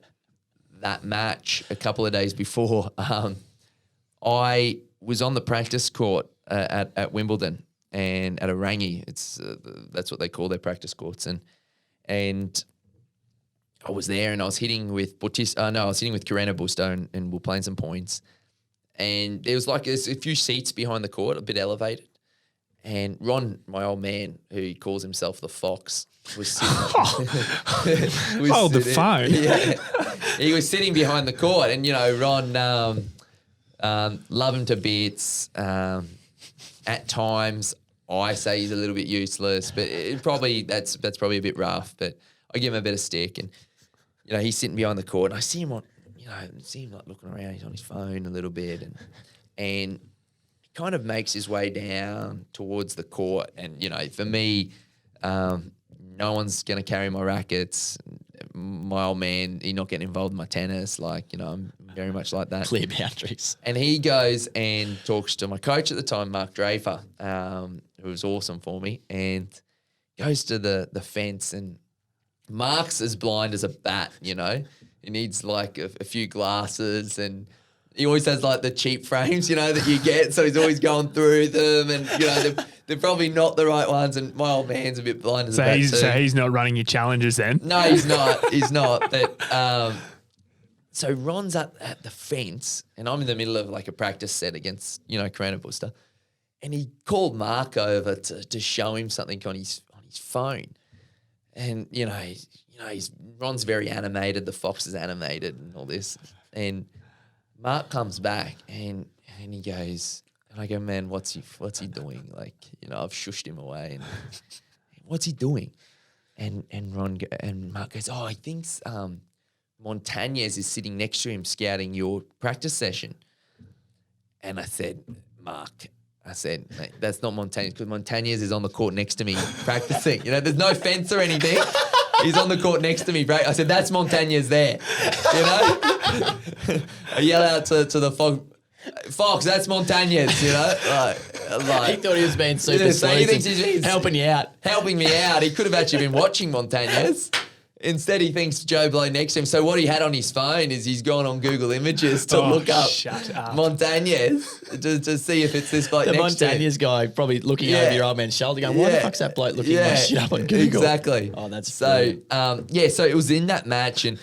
that match, a couple of days before, I was on the practice court at Wimbledon and at Orangi. It's that's what they call their practice courts, and I was there and I was hitting with I was hitting with Carreno Busto and we were playing some points. And there was there's a few seats behind the court, a bit elevated. And Ron, my old man, who calls himself the Fox, was sitting. Hold the phone. Yeah. He was sitting behind the court, and, you know, Ron, love him to bits. At times, I say he's a little bit useless, but that's probably a bit rough. But I give him a bit of stick, and you know he's sitting behind the court, and I see him like looking around. He's on his phone a little bit, and he kind of makes his way down towards the court. And you know, for me, no one's gonna carry my rackets. My old man, he's not getting involved in my tennis. Like, you know, I'm very much like that. Clear boundaries. And he goes and talks to my coach at the time, Mark Draper, who was awesome for me, and goes to the fence, and Mark's as blind as a bat, you know. He needs like a few glasses, and he always has like the cheap frames, you know, that you get. So he's always going through them, and, you know, they're probably not the right ones, and my old man's a bit blind as a bat too. So he's not running your challenges then? No, he's not. He's not. But so Ron's at the fence, and I'm in the middle of like a practice set against, you know, Carreno Busto, and he called Mark over to show him something on his phone, and Ron's very animated. The Fox is animated and all this, and Mark comes back and he goes, and I go, man, what's he doing? Like, you know, I've shushed him away, and what's he doing? And Mark goes, oh, he thinks Montañez is sitting next to him scouting your practice session. And I said, Mark, mate, that's not Montañez, because Montañez is on the court next to me practicing. You know, there's no fence or anything. He's on the court next to me. I said, that's Montañez there. You know? I yell out to the Fox, that's Montañez, you know? Like, He thought he was being super Yeah, so he sleazy, thinks he's helping you out. helping me out. He could have actually been watching Montañez. Instead, he thinks Joe Blow next to him. So what he had on his phone is he's gone on Google Images to look up shut up. Montañez to see if it's this bloke The next to him. Montañez guy probably looking Yeah. over your old man's shoulder going, why the fuck's that bloke looking my shit up on Google? Exactly. Oh, that's so. brilliant. So it was in that match, and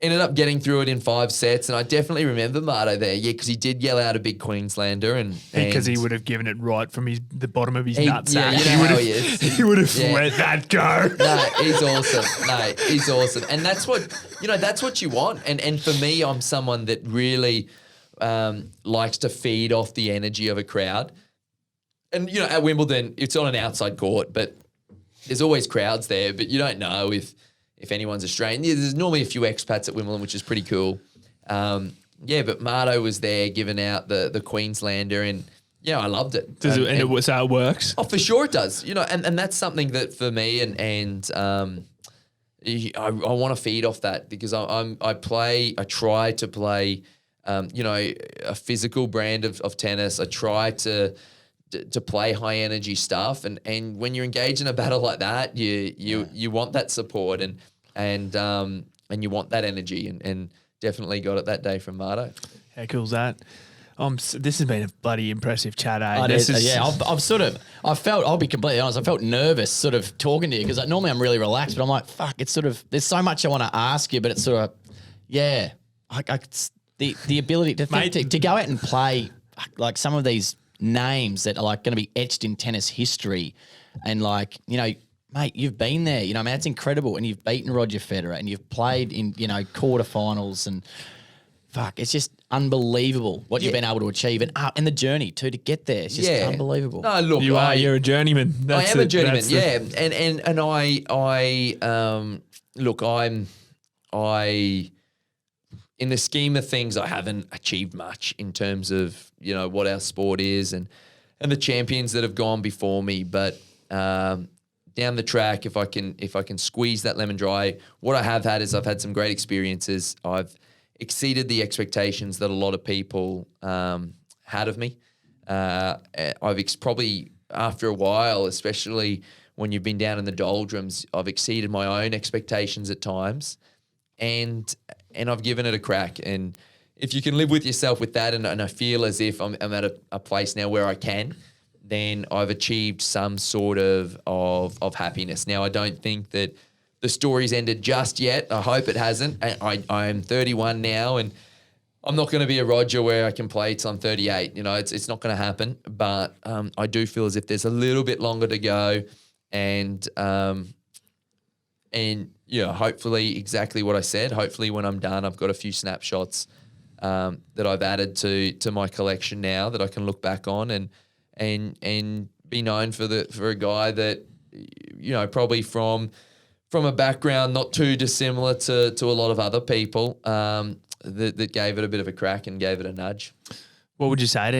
ended up getting through it in 5 sets. And I definitely remember Marto there, because he did yell out a big Queenslander, and Because he would have given it right from the bottom of his He- nutsack. yeah, you know he would how have, he is. He would have Yeah. let that go. No, he's awesome. No, he's awesome. And that's what you want. And for me, I'm someone that really likes to feed off the energy of a crowd. And, you know, at Wimbledon, it's on an outside court, but there's always crowds there, but you don't know if anyone's Australian. Yeah, there's normally a few expats at Wimbledon, which is pretty cool. But Marto was there giving out the Queenslander, and yeah, I loved it. So it works? Oh, for sure it does. You know, and that's something that for me I want to feed off that because I try to play, a physical brand of tennis. I try to play high energy stuff, and when you're engaged in a battle like that, you want that support and you want that energy, and definitely got it that day from Marto. How cool's that? This has been a bloody impressive chat, eh? I'll be completely honest, I felt nervous sort of talking to you because normally I'm really relaxed, but I'm like, fuck, it's sort of, there's so much I want to ask you, but it's sort of, the ability to go out and play like some of these names that are like going to be etched in tennis history, and like, you know, mate, you've been there, you know, man, it's incredible, and you've beaten Roger Federer, and you've played in, you know, quarterfinals, and fuck, it's just unbelievable what you've been able to achieve, and the journey too to get there. It's just unbelievable. No, look, you're a journeyman. I am a journeyman, and I in the scheme of things, I haven't achieved much in terms of, you know, what our sport is and the champions that have gone before me. But down the track, if I can squeeze that lemon dry, what I have had is I've had some great experiences. I've exceeded the expectations that a lot of people had of me. Probably after a while, especially when you've been down in the doldrums, I've exceeded my own expectations at times, and I've given it a crack. And if you can live with yourself with that, and I feel as if I'm at a place now where I can, then I've achieved some sort of happiness. Now, I don't think that the story's ended just yet. I hope it hasn't. I am 31 now, and I'm not going to be a Roger where I can play till I'm 38. You know, it's not going to happen. But I do feel as if there's a little bit longer to go, and you know, hopefully exactly what I said. Hopefully when I'm done, I've got a few snapshots that I've added to my collection now that I can look back on and be known for a guy that, you know, probably from a background not too dissimilar to a lot of other people that gave it a bit of a crack and gave it a nudge. What would you say to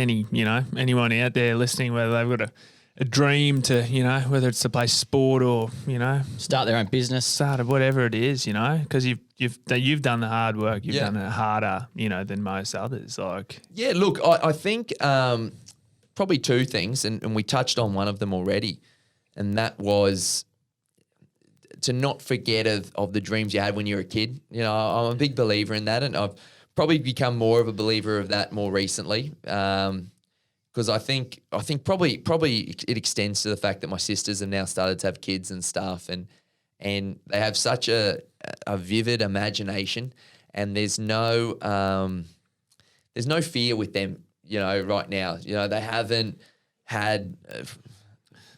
anyone out there listening, whether they've got a dream to, you know, whether it's to play sport or, you know, start their own business, whatever it is, you know, because you've done the hard work, you've done it harder, you know, than most others. Like, yeah, look, I think probably two things, and we touched on one of them already, and that was to not forget of the dreams you had when you were a kid. You know, I'm a big believer in that, and I've probably become more of a believer of that more recently. Because I think probably it extends to the fact that my sisters have now started to have kids and stuff, and they have such a vivid imagination, and there's no fear with them, you know, right now. You know, they haven't had.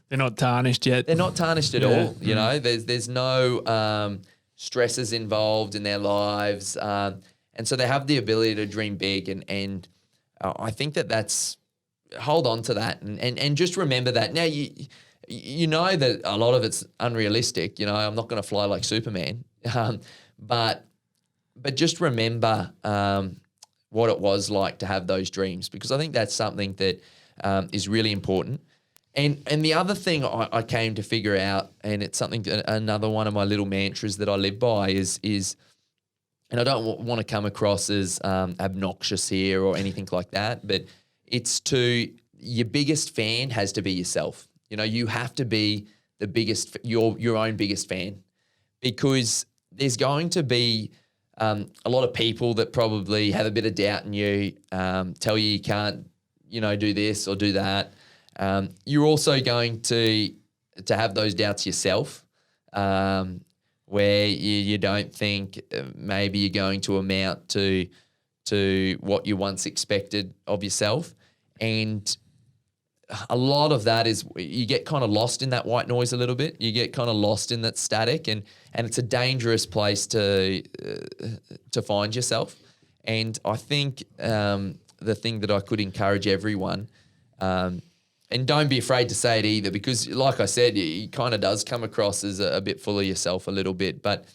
They're not tarnished yet. They're not tarnished at all. You know, there's no stresses involved in their lives, and so they have the ability to dream big, and I think that's. Hold on to that and just remember that. Now, you know that a lot of it's unrealistic. You know, I'm not going to fly like Superman, but just remember what it was like to have those dreams, because I think that's something that is really important. And the other thing I came to figure out, and it's something another one of my little mantras that I live by is, and I don't want to come across as obnoxious here or anything like that, but it's your biggest fan has to be yourself. You know, you have to be the biggest, your own biggest fan, because there's going to be a lot of people that probably have a bit of doubt in you, tell you can't, you know, do this or do that. You're also going to have those doubts yourself, where you don't think maybe you're going to amount to what you once expected of yourself. And a lot of that is you get kind of lost in that white noise a little bit. You get kind of lost in that static, and it's a dangerous place to find yourself. And I think the thing that I could encourage everyone and don't be afraid to say it either, because like I said, it kind of does come across as a bit full of yourself a little bit, but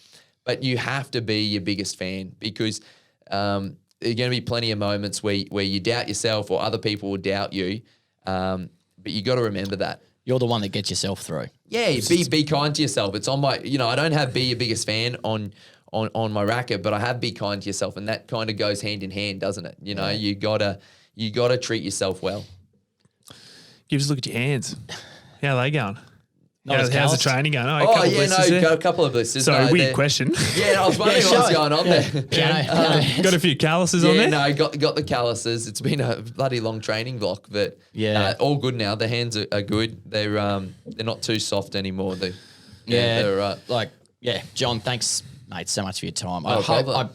you have to be your biggest fan, because there are going to be plenty of moments where you doubt yourself or other people will doubt you. But you got to remember that. You're the one that gets yourself through. Yeah, be kind to yourself. It's on my, I don't have be your biggest fan on my racket, but I have be kind to yourself, and that kind of goes hand in hand, doesn't it? You gotta treat yourself well. Give us a look at your hands. How are they going? How's the calloused. training going? Got a couple of blisters. Sorry, No, weird question. Yeah, I was wondering what's going on there. Piano. Got a few calluses on Yeah, there? no, got the calluses. It's been a bloody long training block, but all good now. The hands are good. They're not too soft anymore. They're John, thanks, mate, so much for your time. No I problem.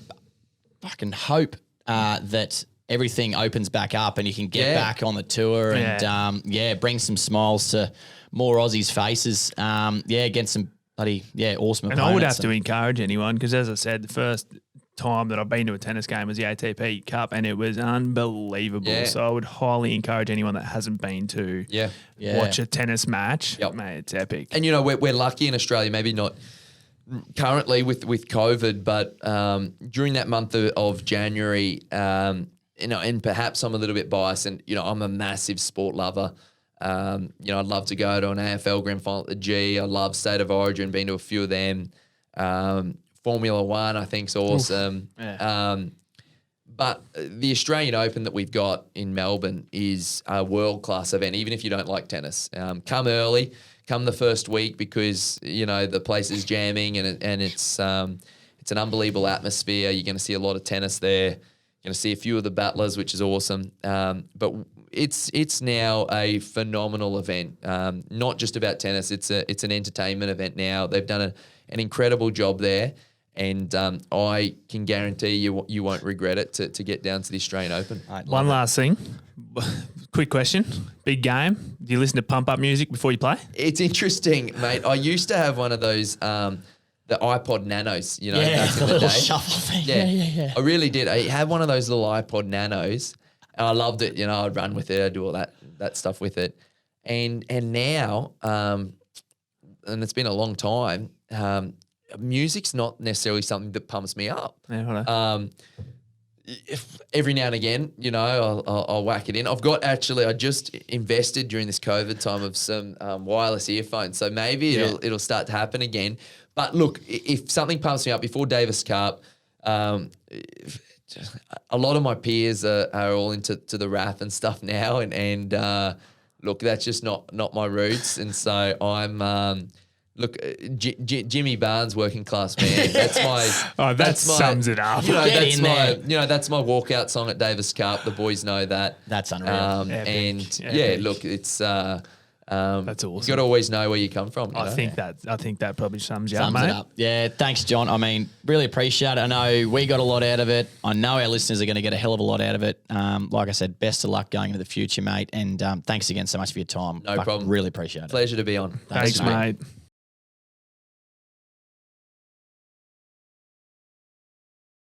fucking hope that everything opens back up and you can get back on the tour and bring some smiles to more Aussies' faces. Against some bloody awesome And opponents. I would have to encourage anyone, because as I said, the first time that I've been to a tennis game was the ATP Cup, and it was unbelievable. Yeah. So I would highly encourage anyone that hasn't been to watch a tennis match. Yep. Mate, it's epic. And we're lucky in Australia, maybe not currently with COVID, but during that month of January, and perhaps I'm a little bit biased, and I'm a massive sport lover. I'd love to go to an AFL grand final at the G. I love State of Origin, been to a few of them. Formula One, I think, is awesome. But the Australian Open that we've got in Melbourne is a world-class event, even if you don't like tennis. Come early, come the first week, because, the place is jamming and it's an unbelievable atmosphere. You're going to see a lot of tennis there. You're going to see a few of the battlers, which is awesome. But it's now a phenomenal event. Not just about tennis. It's an entertainment event now. They've done an incredible job there. And I can guarantee you won't regret it to get down to the Australian Open. One last thing. Quick question. Big game. Do you listen to pump up music before you play? It's interesting, mate. I used to have one of those, the iPod Nanos, back in the little day. shuffle thing. Yeah. I really did. I had one of those little iPod Nanos, and I loved it. I'd run with it. I'd do all that stuff with it. And now, and it's been a long time, music's not necessarily something that pumps me up. Yeah, right. If every now and again, I'll whack it in. I just invested during this COVID time of some wireless earphones, so maybe it'll start to happen again. But look, if something pumps me up before Davis Cup, a lot of my peers are all into the rap and stuff now, and look, that's just not my roots, and so I'm. Look, Jimmy Barnes, working class man. That's my. That sums it up. That's my. That's my walkout song at Davis Cup. The boys know that. That's unreal. Epic. Look, it's. That's awesome. You got to always know where you come from. I think that probably sums you Sums up, it mate. up. Yeah, thanks, John. I mean, really appreciate it. I know we got a lot out of it. I know our listeners are going to get a hell of a lot out of it. Like I said, best of luck going into the future, mate. And thanks again so much for your time. No problem. Really appreciate it. Pleasure to be on. Thanks, mate.